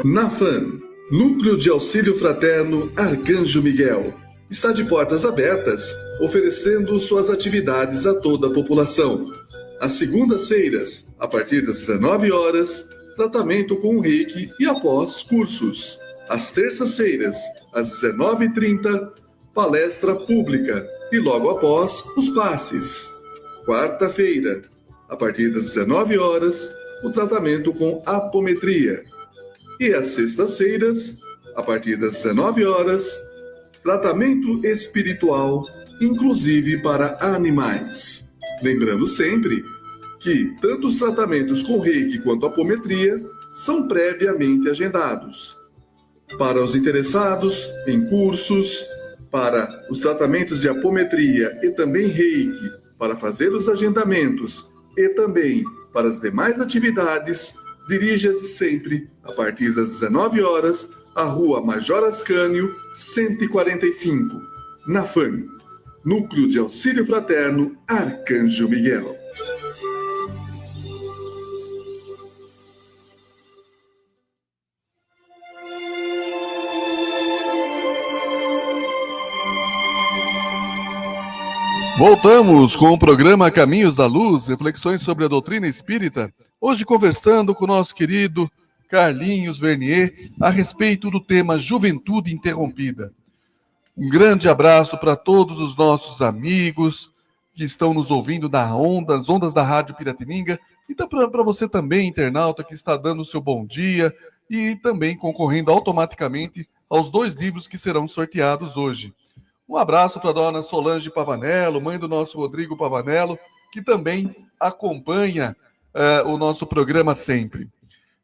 D: NAFAN, Núcleo de Auxílio Fraterno Arcanjo Miguel, está de portas abertas, oferecendo suas atividades a toda a população. Às segundas-feiras, a partir das 19 horas, tratamento com reiki e após cursos. Às terças-feiras, às 19h30, palestra pública e logo após os passes. Quarta-feira, a partir das 19 horas, o tratamento com apometria. E às sextas-feiras, a partir das 19 horas, tratamento espiritual, inclusive para animais. Lembrando sempre que tanto os tratamentos com reiki quanto apometria são previamente agendados. Para os interessados em cursos, para os tratamentos de apometria e também reiki, para fazer os agendamentos e também para as demais atividades, dirija-se sempre, a partir das 19 horas, à Rua Major Ascânio, 145, na FAM, Núcleo de Auxílio Fraterno Arcanjo Miguel.
I: Voltamos com o programa Caminhos da Luz, reflexões sobre a doutrina espírita, hoje conversando com o nosso querido Carlinhos Vernier a respeito do tema Juventude Interrompida. Um grande abraço para todos os nossos amigos que estão nos ouvindo nas ondas da Rádio Piratininga, e para você também, internauta, que está dando o seu bom dia e também concorrendo automaticamente aos 2 livros que serão sorteados hoje. Um abraço para a dona Solange Pavanello, mãe do nosso Rodrigo Pavanello, que também acompanha o nosso programa sempre.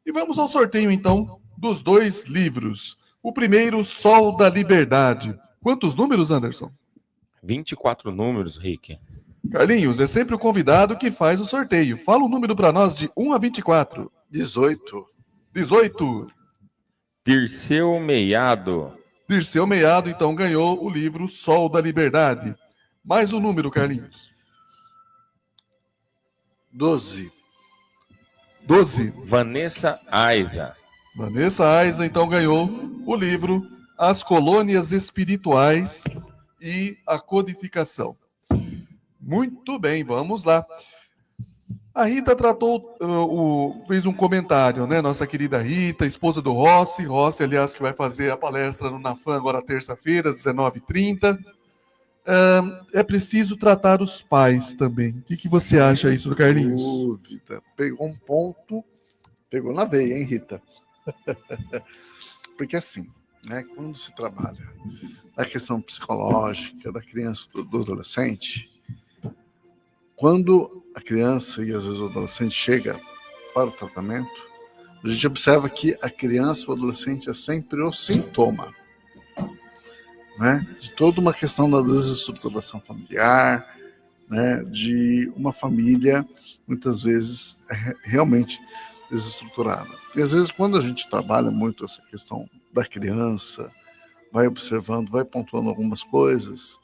I: E vamos ao sorteio, então, dos 2 livros. O primeiro, Sol da Liberdade. Quantos números, Anderson?
F: 24 números, Rick.
I: Carlinhos, é sempre o convidado que faz o sorteio. Fala um número para nós de 1 a 24.
G: 18.
I: 18.
F: Dirceu Meiado.
I: Dirceu Meiado, então, ganhou o livro Sol da Liberdade. Mais um número, Carlinhos.
G: 12.
I: 12.
F: Vanessa Aiza.
I: Vanessa Aiza, então, ganhou o livro As Colônias Espirituais e a Codificação. Muito bem, vamos lá. A Rita fez um comentário, né? Nossa querida Rita, esposa do Rossi. Rossi, aliás, que vai fazer a palestra no NAFAM agora terça-feira, às 19h30. É preciso tratar os pais também. O que você acha isso, Carlinhos?
G: Dúvida. Pegou um ponto, pegou na veia, hein, Rita? Porque assim, né, quando se trabalha na questão psicológica da criança e do adolescente, quando a criança e às vezes o adolescente chega para o tratamento, a gente observa que a criança ou o adolescente é sempre o sintoma, né, de toda uma questão da desestruturação familiar, né, de uma família muitas vezes realmente desestruturada. E às vezes quando a gente trabalha muito essa questão da criança, vai observando, vai pontuando algumas coisas,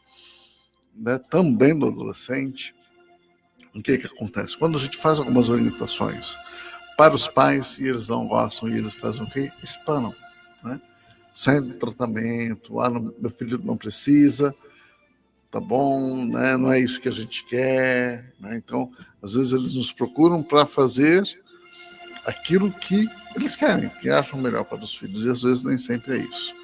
G: né, também do adolescente, o que acontece? Quando a gente faz algumas orientações para os pais e eles não gostam e eles fazem o quê? Espanam, né? Saem do tratamento, meu filho não precisa, tá bom, né? Não é isso que a gente quer, né? Então, às vezes eles nos procuram para fazer aquilo que eles querem, que acham melhor para os filhos, e às vezes nem sempre é isso,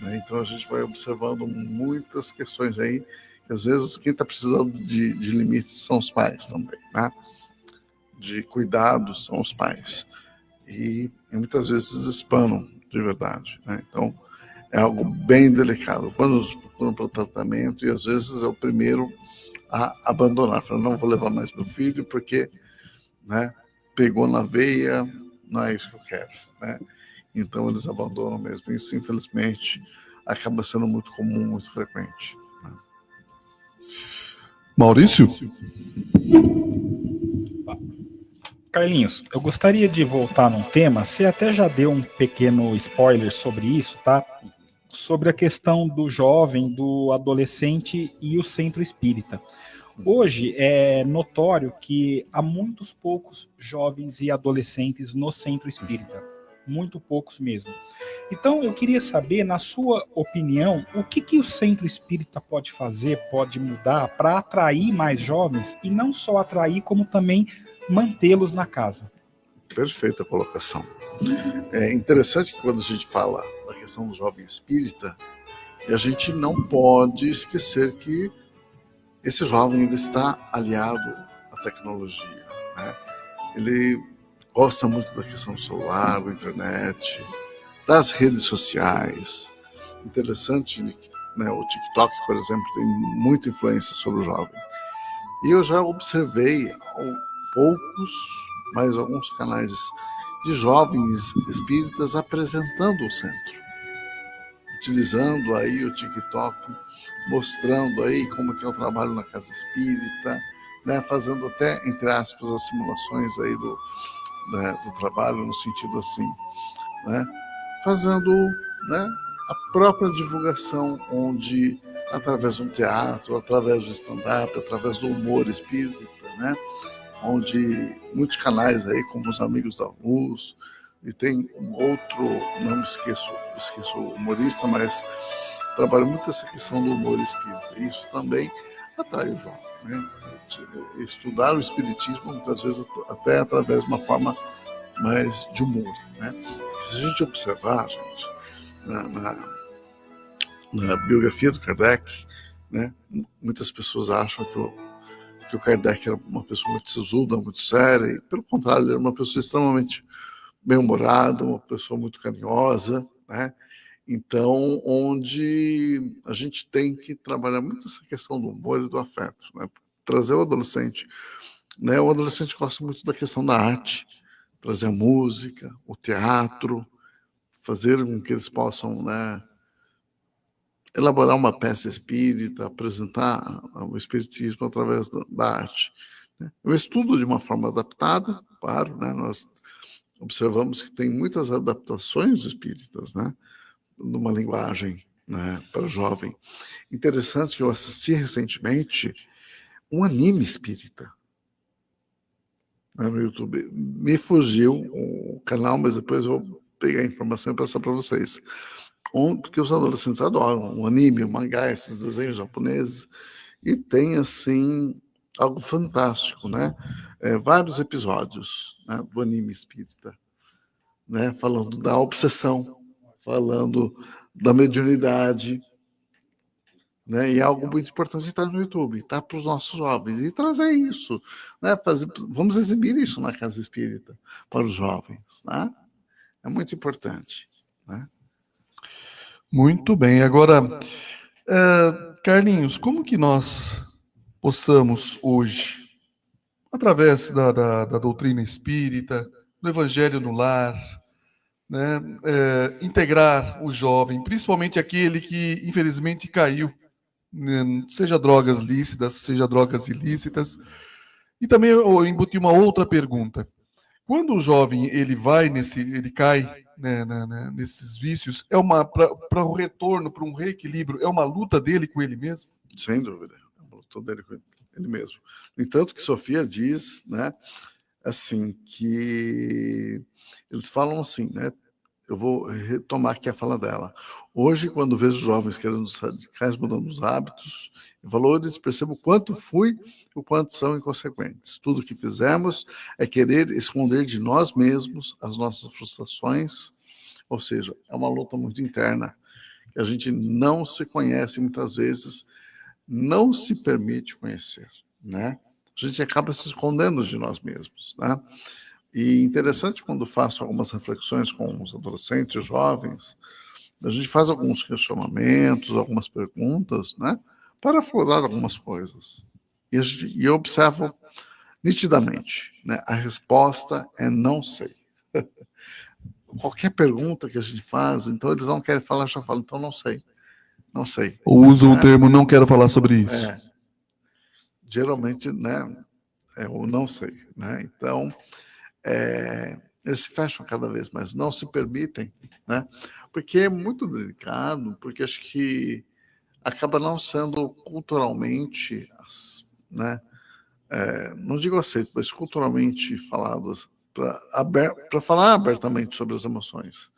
G: né? Então a gente vai observando muitas questões aí, que às vezes quem está precisando de limites são os pais também, né? De cuidados são os pais, e muitas vezes espanam de verdade, né? Então é algo bem delicado quando nos procuram para o tratamento, e às vezes é o primeiro a abandonar, falando, não vou levar mais meu filho porque, né, pegou na veia, não é isso que eu quero, né? Então eles abandonam mesmo. Isso, infelizmente, acaba sendo muito comum, muito frequente, né?
I: Maurício?
E: Carlinhos, eu gostaria de voltar num tema, você até já deu um pequeno spoiler sobre isso, tá? Sobre a questão do jovem, do adolescente e o centro espírita. Hoje é notório que há muitos poucos jovens e adolescentes no centro espírita. muito poucos mesmo. Então, eu queria saber, na sua opinião, o que o Centro Espírita pode fazer, pode mudar para atrair mais jovens e não só atrair, como também mantê-los na casa.
G: Perfeita colocação. É interessante que quando a gente fala da questão do jovem espírita, a gente não pode esquecer que esse jovem ele está aliado à tecnologia, né? Ele gosta muito da questão do celular, da internet, das redes sociais. Interessante, né? O TikTok, por exemplo, tem muita influência sobre o jovem. E eu já observei mas alguns canais de jovens espíritas apresentando o centro, utilizando aí o TikTok, mostrando aí como que é o trabalho na casa espírita, né, fazendo até, entre aspas, as simulações aí do trabalho, no sentido assim, né, fazendo, né, a própria divulgação, onde, através do teatro, através do stand-up, através do humor espírita, né, onde muitos canais aí, como os Amigos da Luz, e tem um outro, não me esqueço o humorista, mas trabalha muito essa questão do humor espírita. Isso também atrai o jovem, né? Estudar o espiritismo, muitas vezes, até através de uma forma mais de humor, né? Se a gente observar, gente, na biografia do Kardec, né, muitas pessoas acham que o Kardec era uma pessoa muito sisuda, muito séria, e pelo contrário, ele era uma pessoa extremamente bem-humorada, uma pessoa muito carinhosa, né? Então, onde a gente tem que trabalhar muito essa questão do humor e do afeto, né? Trazer o adolescente, né? O adolescente gosta muito da questão da arte, trazer a música, o teatro, fazer com que eles possam, né, elaborar uma peça espírita, apresentar o espiritismo através da arte. Eu estudo de uma forma adaptada, claro, né? Nós observamos que tem muitas adaptações espíritas, né, numa linguagem, né, para o jovem. Interessante que eu assisti recentemente um anime espírita, né, no YouTube. Me fugiu o canal, mas depois eu vou pegar a informação e passar para vocês. Porque os adolescentes adoram o anime, o mangá, esses desenhos japoneses, e tem, assim, algo fantástico, né? Vários episódios, né, do anime espírita, né, falando da obsessão, falando da mediunidade, né, e algo muito importante está no YouTube, está para os nossos jovens, e trazer isso, né, vamos exibir isso na casa espírita para os jovens, né? É muito importante, né?
I: Muito bem. Agora, Carlinhos, como que nós possamos hoje, através da doutrina espírita, do evangelho no lar, né, integrar o jovem, principalmente aquele que infelizmente caiu, né, seja drogas lícitas, seja drogas ilícitas. E também eu emboti uma outra pergunta. Quando o jovem ele cai, né, nesses vícios, para o retorno, para um reequilíbrio, é uma luta dele com ele mesmo?
G: Sem dúvida, é uma luta dele com ele mesmo. No entanto, que Sofia diz, né, assim, que eles falam assim, né? Eu vou retomar aqui a fala dela. Hoje, quando vejo jovens querendo radicais mudando os hábitos e valores, percebo quanto fui e o quanto são inconsequentes. Tudo que fizemos é querer esconder de nós mesmos as nossas frustrações, ou seja, é uma luta muito interna, que a gente não se conhece muitas vezes, não se permite conhecer, né? A gente acaba se escondendo de nós mesmos, né? E interessante quando faço algumas reflexões com os adolescentes, os jovens, a gente faz alguns questionamentos, algumas perguntas, né, para aflorar algumas coisas. E eu observo nitidamente, né, a resposta é não sei. Qualquer pergunta que a gente faz, então eles não querem falar, já falam, então não sei. Não sei.
I: Ou usam o termo não quero falar sobre isso.
G: Geralmente, né, é o não sei, né? Então, eles se fecham cada vez mais, não se permitem, né? Porque é muito delicado, porque acho que acaba não sendo culturalmente, né? Não digo aceito, mas culturalmente falado para falar abertamente sobre as emoções.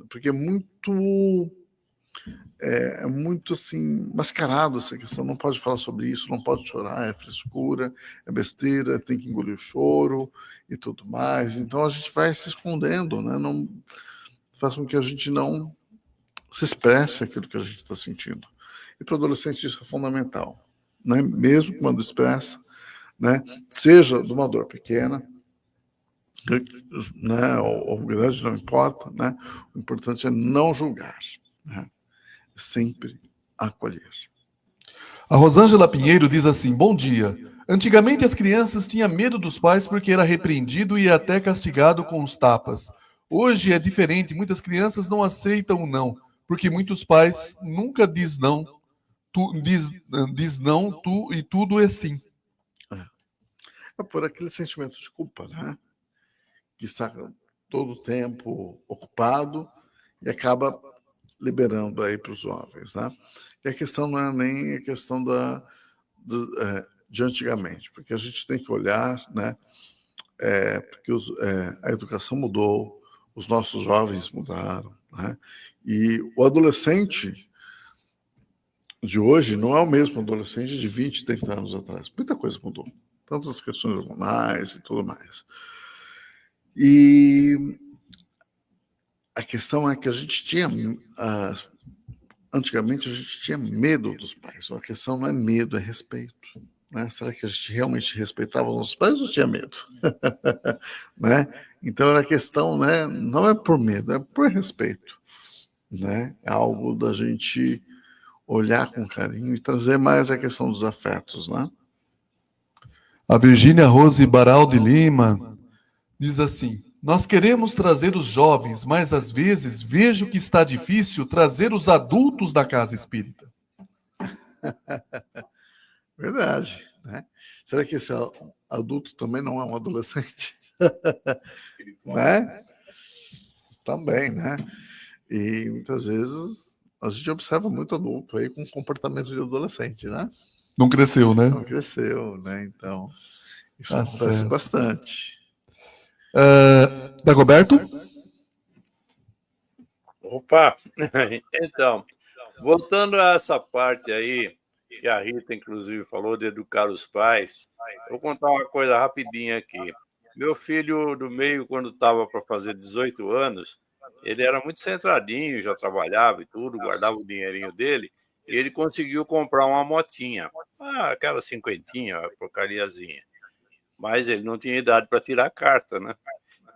G: Porque é muito assim, mascarado essa questão, não pode falar sobre isso, não pode chorar, é frescura, é besteira, tem que engolir o choro e tudo mais. Então a gente vai se escondendo, né? Não faz com que a gente não se expresse aquilo que a gente está sentindo. E para o adolescente isso é fundamental, né? Mesmo quando expressa, né? Seja de uma dor pequena, né? Ou grande, não importa, né? O importante é não julgar, né? Sempre acolher.
I: A Rosângela Pinheiro diz assim: bom dia. Antigamente as crianças tinham medo dos pais porque era repreendido e até castigado com os tapas. Hoje é diferente, muitas crianças não aceitam o não, porque muitos pais nunca diz não, diz não, tu e tudo é sim.
G: É por aquele sentimento de culpa, né? Que está todo o tempo ocupado e acaba liberando aí para os jovens, né? E a questão não é nem a questão de antigamente, porque a gente tem que olhar, né? Porque a educação mudou, os nossos jovens mudaram, né? E o adolescente de hoje não é o mesmo adolescente de 20, 30 anos atrás. Muita coisa mudou, tantas questões hormonais e tudo mais. E a questão é que a gente tinha antigamente a gente tinha medo dos pais. A questão não é medo, é respeito. Né? Será que a gente realmente respeitava os nossos pais ou tinha medo? Né? Então era a questão, né? Não é por medo, é por respeito. Né? É algo da gente olhar com carinho e trazer mais a questão dos afetos. Né?
I: A Virgínia Rose Baraldi Lima diz assim: nós queremos trazer os jovens, mas às vezes vejo que está difícil trazer os adultos da casa espírita.
G: Verdade, né? Será que esse adulto também não é um adolescente? Né? Também, né? E muitas vezes a gente observa muito adulto aí com comportamento de adolescente, né?
I: Não cresceu, né?
G: Não cresceu, né? Então, isso acontece
I: certo.
G: bastante.
I: Dagoberto?
J: Opa! Então, voltando a essa parte aí, que a Rita, inclusive, falou de educar os pais, eu vou contar uma coisa rapidinha aqui. Meu filho do meio, quando estava para fazer 18 anos, ele era muito centradinho, já trabalhava e tudo, guardava o dinheirinho dele, e ele conseguiu comprar uma motinha, aquela cinquentinha, porcariazinha. Mas ele não tinha idade para tirar a carta, né?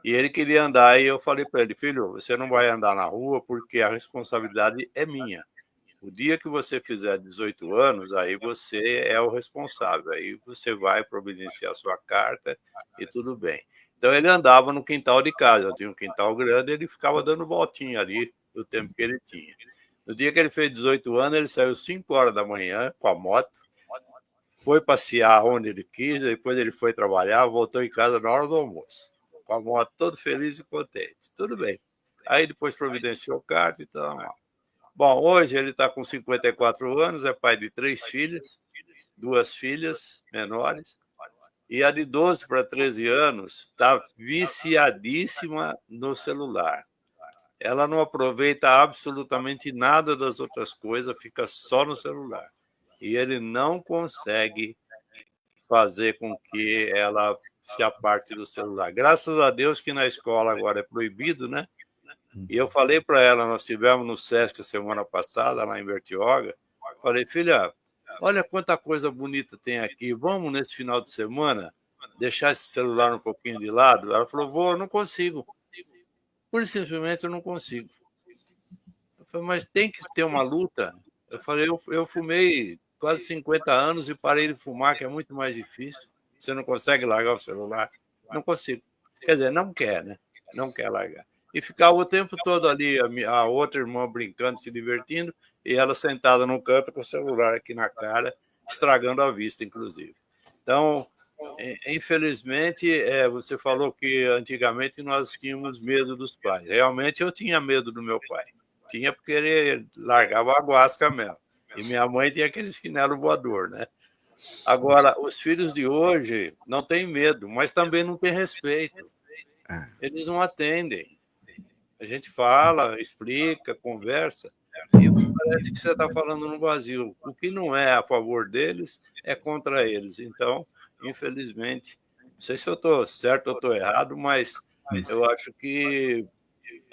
J: E ele queria andar, e eu falei para ele: filho, você não vai andar na rua porque a responsabilidade é minha. O dia que você fizer 18 anos, aí você é o responsável, aí você vai providenciar a sua carta e tudo bem. Então ele andava no quintal de casa, eu tinha um quintal grande, ele ficava dando voltinha ali do tempo que ele tinha. No dia que ele fez 18 anos, ele saiu 5 horas da manhã com a moto, foi passear onde ele quis, depois ele foi trabalhar, voltou em casa na hora do almoço, com a moto todo feliz e contente. Tudo bem. Aí depois providenciou carta e tal. Bom, hoje ele está com 54 anos, é pai de 3 filhas, 2 filhas menores, e a de 12 para 13 anos está viciadíssima no celular. Ela não aproveita absolutamente nada das outras coisas, fica só no celular. E ele não consegue fazer com que ela se aparte do celular. Graças a Deus que na escola agora é proibido, né? E eu falei para ela, nós estivemos no Sesc semana passada, lá em Bertioga, falei: filha, olha quanta coisa bonita tem aqui, vamos nesse final de semana deixar esse celular um pouquinho de lado? Ela falou: vô, eu não consigo. Pura e simplesmente eu não consigo. Eu falei: mas tem que ter uma luta. Eu falei: eu fumei quase 50 anos e parei de fumar, que é muito mais difícil. Você não consegue largar o celular? Não consigo. Quer dizer, não quer, né? Não quer largar. E ficava o tempo todo ali, a outra irmã brincando, se divertindo, e ela sentada no canto com o celular aqui na cara, estragando a vista, inclusive. Então, infelizmente, você falou que antigamente nós tínhamos medo dos pais. Realmente eu tinha medo do meu pai. Tinha porque ele largava a guasca mesmo. E minha mãe tinha aquele chinelo voador, né? Agora, os filhos de hoje não têm medo, mas também não têm respeito. eles não atendem. A gente fala, explica, conversa, e parece que você está falando no vazio. O que não é a favor deles é contra eles. Então, infelizmente, não sei se eu estou certo ou estou errado, mas eu acho que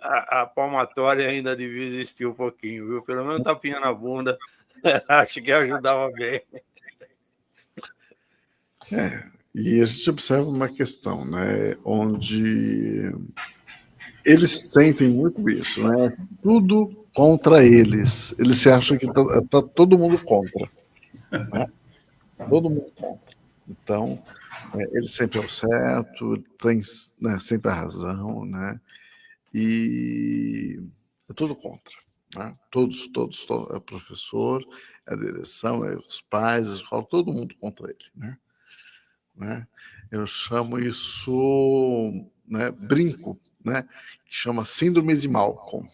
J: a palmatória ainda devia existir um pouquinho, viu? Pelo menos tapinha na bunda, acho que ajudava bem.
G: E a gente observa uma questão, né, onde eles sentem muito isso, né? Tudo contra eles. Eles se acham que tá todo mundo contra, né? Todo mundo contra. Então, ele sempre é o certo, tem, né, sempre a razão, né? E é tudo contra, né? Todos, é o professor, é a direção, é os pais, a escola, todo mundo contra ele, né? Eu chamo isso, né, brinco, né, que chama síndrome de Malcolm.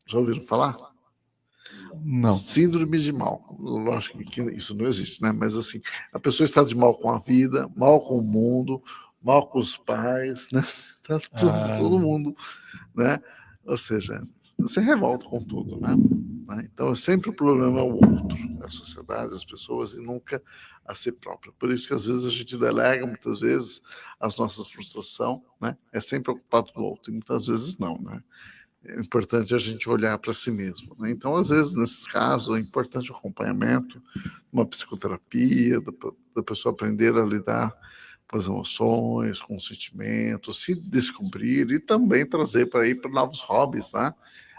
G: Já ouviram falar?
I: Não.
G: Síndrome de Malcolm. Lógico que isso não existe, né? Mas assim, a pessoa está de mal com a vida, mal com o mundo, mal com os pais, né? Tá todo mundo, né? Ou seja, você revolta com tudo, né? Então, sempre o problema é o outro, a sociedade, as pessoas, e nunca a si própria. Por isso que, às vezes, a gente delega, muitas vezes, as nossas frustrações, né? É sempre ocupado do outro, e muitas vezes não, né? É importante a gente olhar para si mesmo, né? Então, às vezes, nesses casos, é importante o acompanhamento, uma psicoterapia, da pessoa aprender a lidar com as emoções, com os sentimentos, se descobrir e também trazer para ir para novos hobbies, né?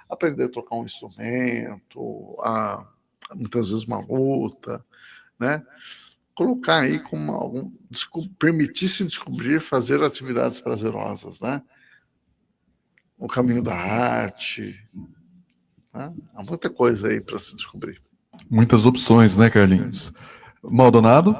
G: Aprender a tocar um instrumento, muitas vezes uma luta, né? Colocar aí como permitir-se descobrir, fazer atividades prazerosas, né? O caminho da arte, né? Há muita coisa aí para se descobrir.
I: Muitas opções, né, Carlinhos? Maldonado?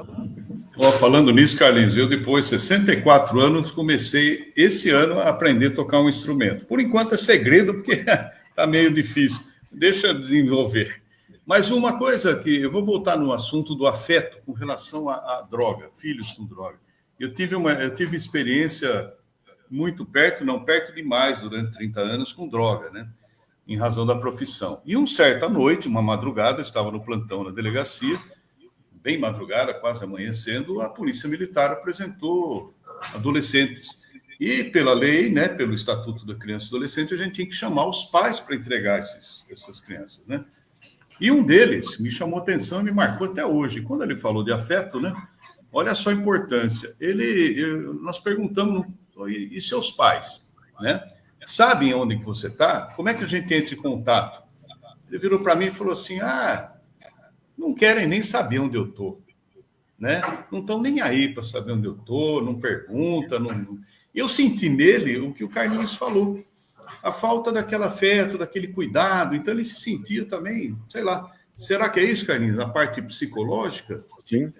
H: Falando nisso, Carlinhos, eu depois de 64 anos comecei esse ano a aprender a tocar um instrumento. Por enquanto é segredo, porque está meio difícil. Deixa eu desenvolver. Mas uma coisa que eu vou voltar no assunto do afeto com relação à droga, filhos com droga. Eu tive experiência muito perto, não perto demais, durante 30 anos com droga, né? Em razão da profissão. E certa noite, uma madrugada, eu estava no plantão na delegacia, bem madrugada, quase amanhecendo, a Polícia Militar apresentou adolescentes. E pela lei, né, pelo Estatuto da Criança e Adolescente, a gente tinha que chamar os pais para entregar essas crianças, né? E um deles me chamou a atenção e me marcou até hoje. Quando ele falou de afeto, né? Olha só a importância. Nós perguntamos, e seus pais, né? Sabem onde que você está? Como é que a gente entra em contato? Ele virou para mim e falou assim, não querem nem saber onde eu estou, né? Não estão nem aí para saber onde eu estou, não pergunta. Não... Eu senti nele o que o Carlinhos falou, a falta daquele afeto, daquele cuidado. Então ele se sentia também, sei lá, será que é isso, Carlinhos, na parte psicológica?
G: Sim,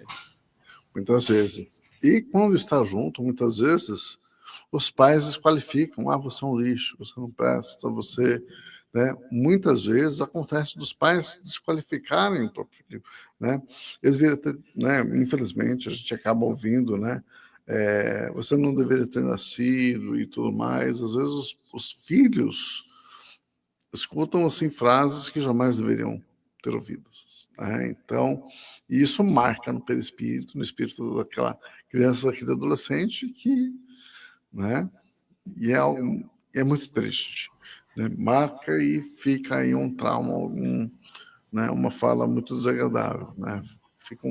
G: muitas vezes. E quando está junto, muitas vezes, os pais desqualificam, você é um lixo, você não presta, você... Né? Muitas vezes acontece dos pais desqualificarem o próprio filho, né? Eles deveriam ter, né? Infelizmente, a gente acaba ouvindo, né? Você não deveria ter nascido e tudo mais. Às vezes os filhos escutam assim frases que jamais deveriam ter ouvidas, né? Então, isso marca no perispírito, no espírito daquela criança, daquele adolescente, que, né? E é muito triste. Né? Marca e fica aí um trauma, né? Uma fala muito desagradável, né? Ficam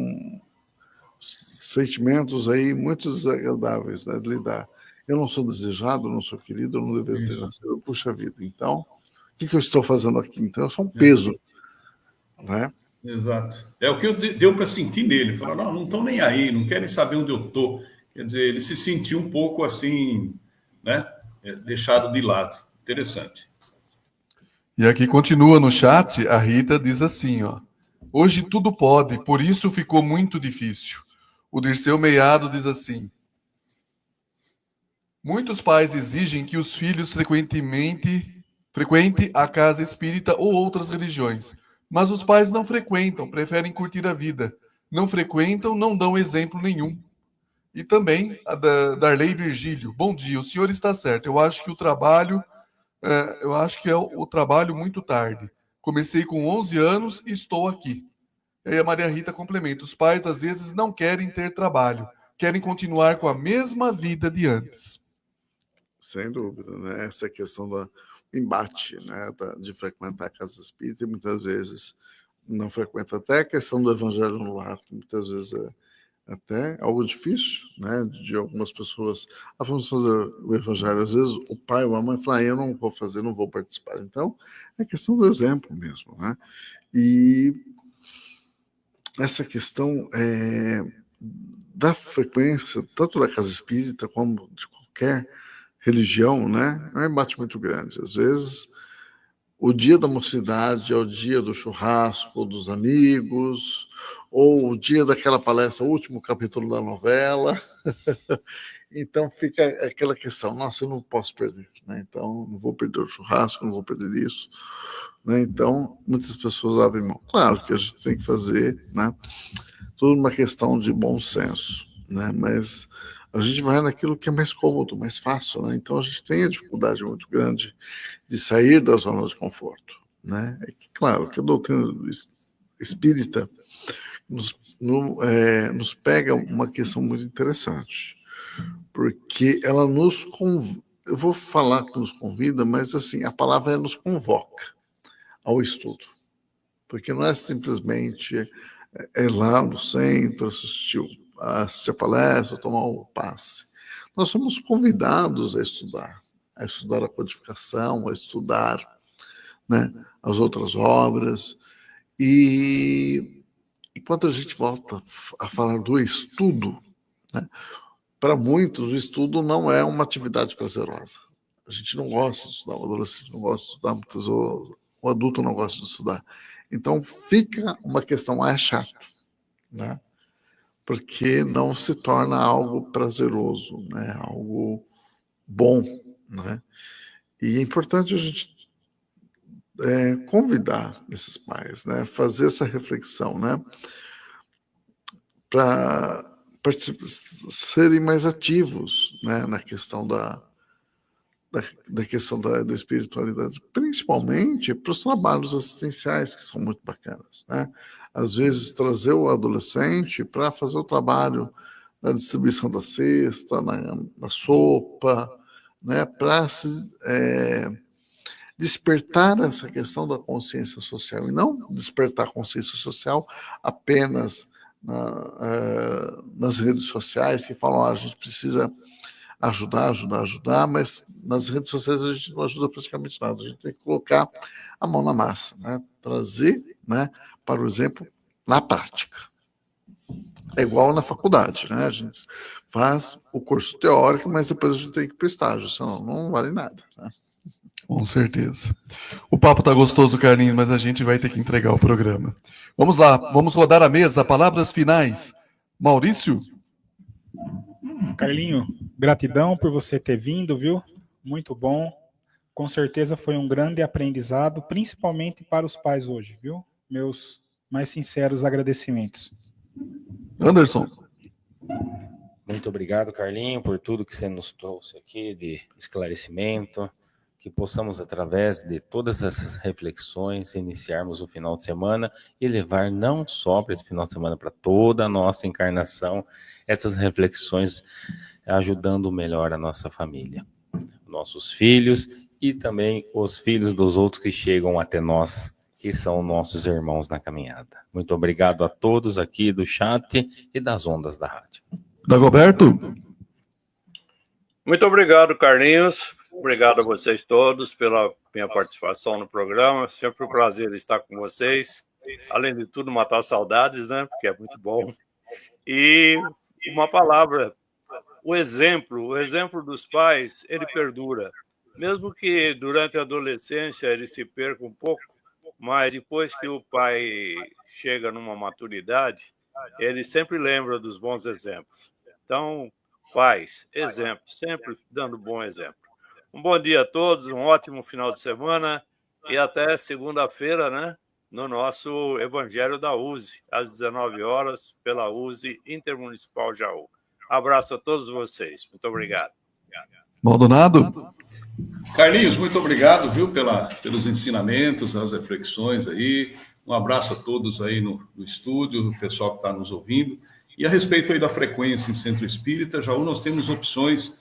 G: sentimentos aí muito desagradáveis, né, de lidar. Eu não sou desejado, não sou querido, eu não deveria ter nascido, puxa vida. Então, o que eu estou fazendo aqui? Então, eu sou um peso, né?
H: Exato. É o que deu para sentir nele. Falou, não estão nem aí, não querem saber onde eu estou. Quer dizer, ele se sentiu um pouco assim, né? Deixado de lado. Interessante.
I: E aqui continua no chat, a Rita diz assim, ó. Hoje tudo pode, por isso ficou muito difícil. O Dirceu Meiado diz assim. Muitos pais exigem que os filhos frequentem a casa espírita ou outras religiões. Mas os pais não frequentam, preferem curtir a vida. Não frequentam, não dão exemplo nenhum. E também a da Darley Virgílio. Bom dia, o senhor está certo. Eu acho que o trabalho é o trabalho muito tarde. Comecei com 11 anos e estou aqui. E aí a Maria Rita complementa: os pais às vezes não querem ter trabalho, querem continuar com a mesma vida de antes.
G: Sem dúvida, né? Essa questão do embate, né? De frequentar a casa espírita, e muitas vezes não frequenta, até a questão do evangelho no lar, que muitas vezes é até algo difícil, né? De algumas pessoas, vamos fazer o evangelho, às vezes o pai ou a mãe falam, eu não vou fazer, não vou participar. Então, é questão do exemplo mesmo, né? E essa questão da frequência, tanto da casa espírita como de qualquer religião, né? É um embate muito grande. Às vezes, o dia da mocidade é o dia do churrasco, dos amigos, ou o dia daquela palestra, o último capítulo da novela. Então fica aquela questão, nossa, eu não posso perder, né? Então não vou perder o churrasco, não vou perder isso, né? Então muitas pessoas abrem mão. Claro que a gente tem que fazer, né? Tudo uma questão de bom senso, né? Mas a gente vai naquilo que é mais cômodo, mais fácil, né? Então a gente tem a dificuldade muito grande de sair da zona de conforto, né? É que, claro, que a doutrina espírita nos pega uma questão muito interessante, porque ela eu vou falar que nos convida, mas assim, a palavra nos convoca ao estudo, porque não é simplesmente lá no centro, assistir a palestra, tomar o passe. Nós somos convidados a estudar a codificação, a estudar, né, as outras obras. E quando a gente volta a falar do estudo, né, para muitos o estudo não é uma atividade prazerosa. A gente não gosta de estudar, o adolescente não gosta de estudar, muitas vezes o adulto não gosta de estudar. Então fica uma questão chato, né? Porque não se torna algo prazeroso, né? Algo bom, né? E é importante a gente convidar esses pais, né? Fazer essa reflexão, né? Para serem mais ativos, né? Na questão da questão da espiritualidade, principalmente para os trabalhos assistenciais, que são muito bacanas, né? Às vezes trazer o adolescente para fazer o trabalho na distribuição da cesta, na sopa, né? Para despertar essa questão da consciência social, e não despertar a consciência social apenas nas redes sociais, que falam, a gente precisa ajudar, mas nas redes sociais a gente não ajuda praticamente nada. A gente tem que colocar a mão na massa, né? Trazer, né, para o exemplo na prática. É igual na faculdade, né? A gente faz o curso teórico, mas depois a gente tem que ir para o estágio, senão não vale nada, né?
I: Com certeza. O papo tá gostoso, Carlinhos, mas a gente vai ter que entregar o programa. Vamos lá, vamos rodar a mesa. Palavras finais. Maurício?
E: Carlinho, gratidão por você ter vindo, viu? Muito bom. Com certeza foi um grande aprendizado, principalmente para os pais hoje, viu? Meus mais sinceros agradecimentos.
I: Anderson?
F: Muito obrigado, Carlinho, por tudo que você nos trouxe aqui de esclarecimento, que possamos, através de todas essas reflexões, iniciarmos o final de semana e levar não só para esse final de semana, para toda a nossa encarnação, essas reflexões ajudando melhor a nossa família, nossos filhos e também os filhos dos outros que chegam até nós, que são nossos irmãos na caminhada. Muito obrigado a todos aqui do chat e das ondas da rádio.
I: Dagoberto?
J: Muito obrigado, Carlinhos. Obrigado a vocês todos pela minha participação no programa. Sempre um prazer estar com vocês. Além de tudo, matar saudades, né? Porque é muito bom. E uma palavra, o exemplo dos pais, ele perdura. Mesmo que durante a adolescência ele se perca um pouco, mas depois que o pai chega numa maturidade, ele sempre lembra dos bons exemplos. Então, pais, exemplo, sempre dando bom exemplo. Um bom dia a todos, um ótimo final de semana e até segunda-feira, né, no nosso Evangelho da USE, às 19 horas, pela USE Intermunicipal Jaú. Abraço a todos vocês. Muito obrigado.
I: Maldonado?
H: Carlinhos, muito obrigado, viu, pelos ensinamentos, as reflexões aí. Um abraço a todos aí no estúdio, o pessoal que está nos ouvindo. E a respeito aí da frequência em Centro Espírita, Jaú, nós temos opções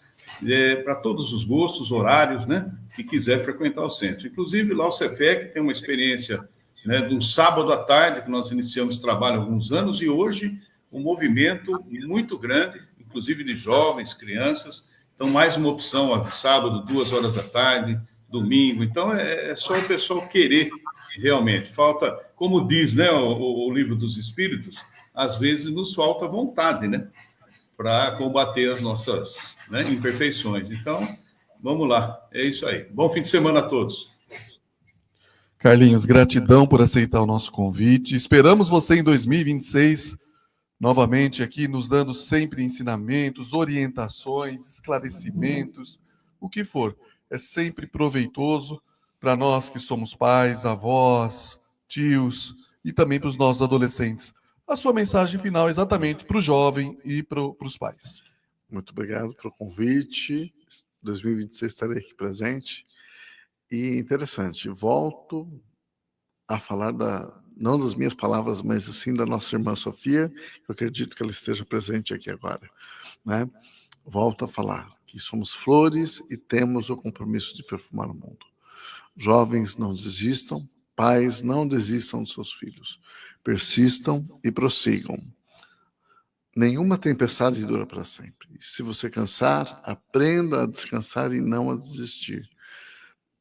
H: para todos os gostos, horários, né, que quiser frequentar o centro. Inclusive, lá o Cefec tem uma experiência, né, do sábado à tarde, que nós iniciamos trabalho há alguns anos, e hoje um movimento muito grande, inclusive de jovens, crianças. Então, mais uma opção, ó, sábado, 2 horas da tarde, domingo. Então, é só o pessoal querer, realmente. Falta, como diz, né, o Livro dos Espíritos, às vezes nos falta vontade, né, para combater as nossas, né, imperfeições. Então, vamos lá. É isso aí. Bom fim de semana a todos.
I: Carlinhos, gratidão por aceitar o nosso convite. Esperamos você em 2026, novamente aqui, nos dando sempre ensinamentos, orientações, esclarecimentos, o que for. É sempre proveitoso para nós que somos pais, avós, tios e também para os nossos adolescentes. A sua mensagem final exatamente para o jovem e para os pais.
G: Muito obrigado pelo convite. 2026 estarei aqui presente. E interessante, volto a falar não das minhas palavras, mas assim da nossa irmã Sofia, eu acredito que ela esteja presente aqui agora, né? Volto a falar que somos flores e temos o compromisso de perfumar o mundo. Jovens, não desistam, pais, não desistam dos seus filhos, persistam e prossigam. Nenhuma tempestade dura para sempre. Se você cansar, aprenda a descansar e não a desistir.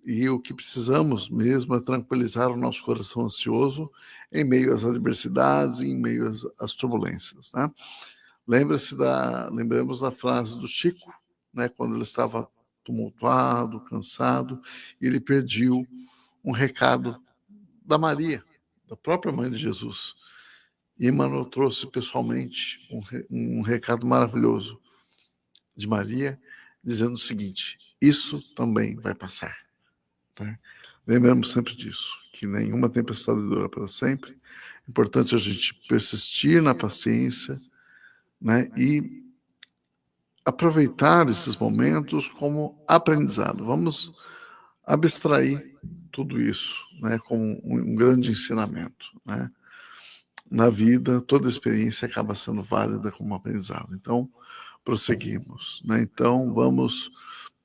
G: E o que precisamos mesmo é tranquilizar o nosso coração ansioso em meio às adversidades, em meio às turbulências, né? Lembremos da frase do Chico, né, quando ele estava tumultuado, cansado, e ele pediu um recado da Maria, da própria mãe de Jesus. E Emmanuel trouxe pessoalmente um recado maravilhoso de Maria, dizendo o seguinte: isso também vai passar. Tá? Lembramos sempre disso, que nenhuma tempestade dura para sempre. É importante a gente persistir na paciência, né, e aproveitar esses momentos como aprendizado. Vamos abstrair tudo isso, né, como um grande ensinamento, né? Na vida, toda experiência acaba sendo válida como aprendizado. Então, prosseguimos, né? Então, vamos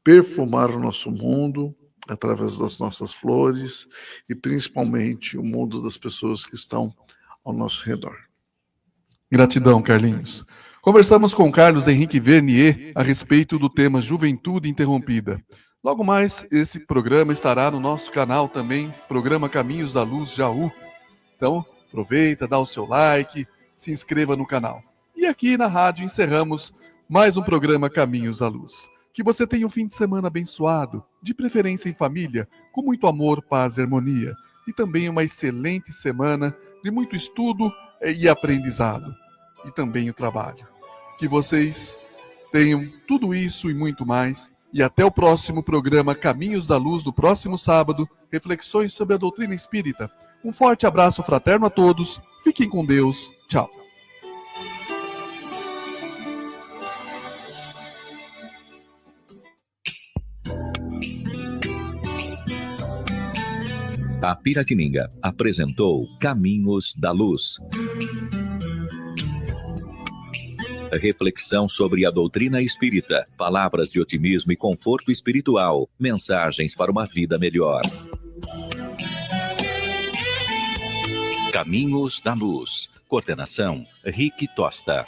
G: perfumar o nosso mundo através das nossas flores e principalmente o mundo das pessoas que estão ao nosso redor.
I: Gratidão, Carlinhos. Conversamos com Carlos Henrique Vernier a respeito do tema Juventude Interrompida. Logo mais, esse programa estará no nosso canal também, programa Caminhos da Luz Jaú. Então, aproveita, dá o seu like, se inscreva no canal. E aqui na rádio encerramos mais um programa Caminhos da Luz. Que você tenha um fim de semana abençoado, de preferência em família, com muito amor, paz e harmonia. E também uma excelente semana de muito estudo e aprendizado. E também o trabalho. Que vocês tenham tudo isso e muito mais. E até o próximo programa Caminhos da Luz, do próximo sábado, reflexões sobre a doutrina espírita. Um forte abraço fraterno a todos. Fiquem com Deus. Tchau.
A: A Piratininga apresentou Caminhos da Luz. Reflexão sobre a doutrina espírita, palavras de otimismo e conforto espiritual, mensagens para uma vida melhor. Caminhos da Luz. Coordenação, Rick Tosta.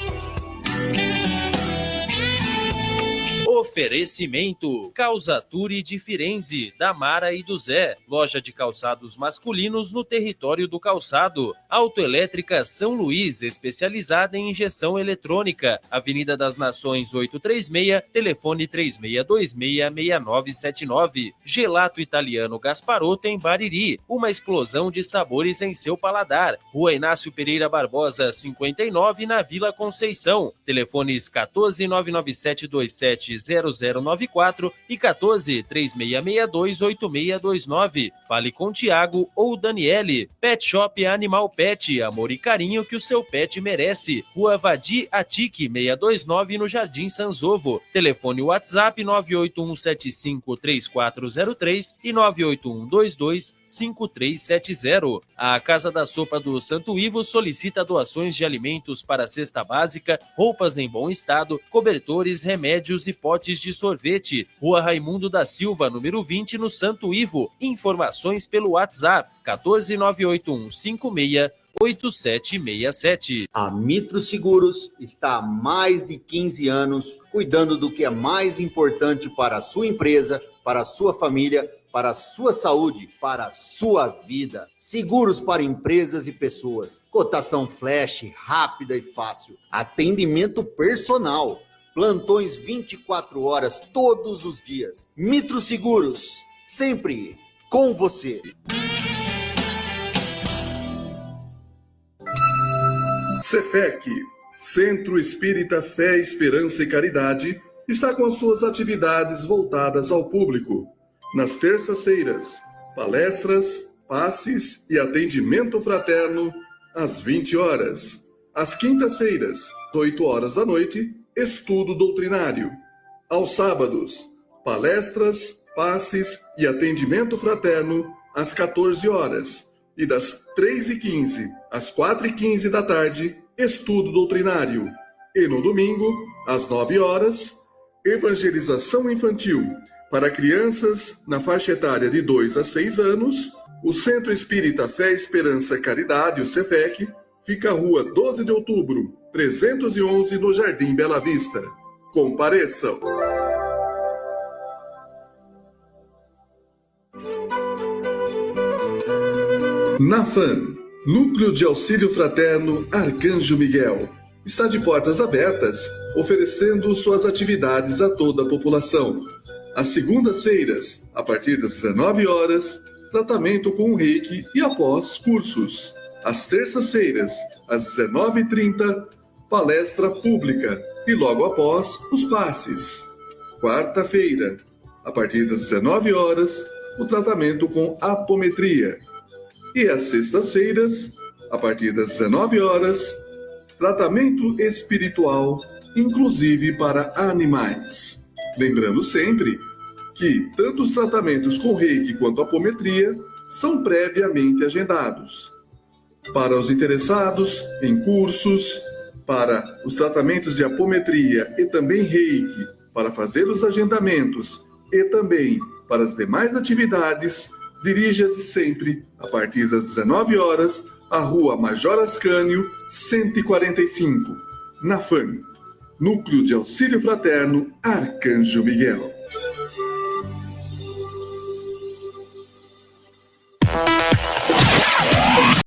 B: Oferecimento Calzature de Firenze, da Mara e do Zé. Loja de calçados masculinos no território do calçado. Autoelétrica São Luís, especializada em injeção eletrônica. Avenida das Nações 836, telefone 3626-6979. Gelato Italiano Gasparotto em Bariri. Uma explosão de sabores em seu paladar. Rua Inácio Pereira Barbosa, 59, na Vila Conceição. Telefones 1499727 0094 e 14 3662 8629. Fale com Tiago ou Daniele. Pet Shop Animal Pet, amor e carinho que o seu pet merece. Rua Vadi Atique 629 no Jardim Sanzovo. Telefone WhatsApp 981753403 e 981225370. A Casa da Sopa do Santo Ivo solicita doações de alimentos para a cesta básica, roupas em bom estado, cobertores, remédios e potes de sorvete. Rua Raimundo da Silva, número 20, no Santo Ivo. Informações pelo WhatsApp 14981568767.
C: A Mitro Seguros está há mais de 15 anos cuidando do que é mais importante para a sua empresa, para a sua família, para a sua saúde, para a sua vida. Seguros para empresas e pessoas. Cotação flash, rápida e fácil. Atendimento personal. Plantões 24 horas todos os dias. Mitro Seguros, sempre com você.
D: Cefec, Centro Espírita Fé, Esperança e Caridade, está com as suas atividades voltadas ao público. Nas terças-feiras, palestras, passes e atendimento fraterno às 20 horas. Às quintas-feiras, 8 horas da noite, estudo doutrinário. Aos sábados, palestras, passes e atendimento fraterno às 14 horas. E das 3h15 às 4h15 da tarde, estudo doutrinário. E no domingo, às 9 horas, evangelização infantil. Para crianças na faixa etária de 2 a 6 anos, o Centro Espírita Fé, Esperança e Caridade, o Cefec, fica à Rua 12 de Outubro, 311, no Jardim Bela Vista. Compareçam! Nafan, Núcleo de Auxílio Fraterno Arcanjo Miguel, está de portas abertas, oferecendo suas atividades a toda a população. Às segundas-feiras, a partir das 19 horas, tratamento com reiki e após cursos. Às terças-feiras, às 19h30, palestra pública e logo após os passes. Quarta-feira, a partir das 19 horas, o tratamento com apometria. E às sextas-feiras, a partir das 19 horas, tratamento espiritual, inclusive para animais. Lembrando sempre que tanto os tratamentos com reiki quanto apometria são previamente agendados. Para os interessados em cursos, para os tratamentos de apometria e também reiki, para fazer os agendamentos e também para as demais atividades, dirija-se sempre, a partir das 19 horas, à Rua Major Ascânio, 145, na FAM, Núcleo de Auxílio Fraterno Arcanjo Miguel.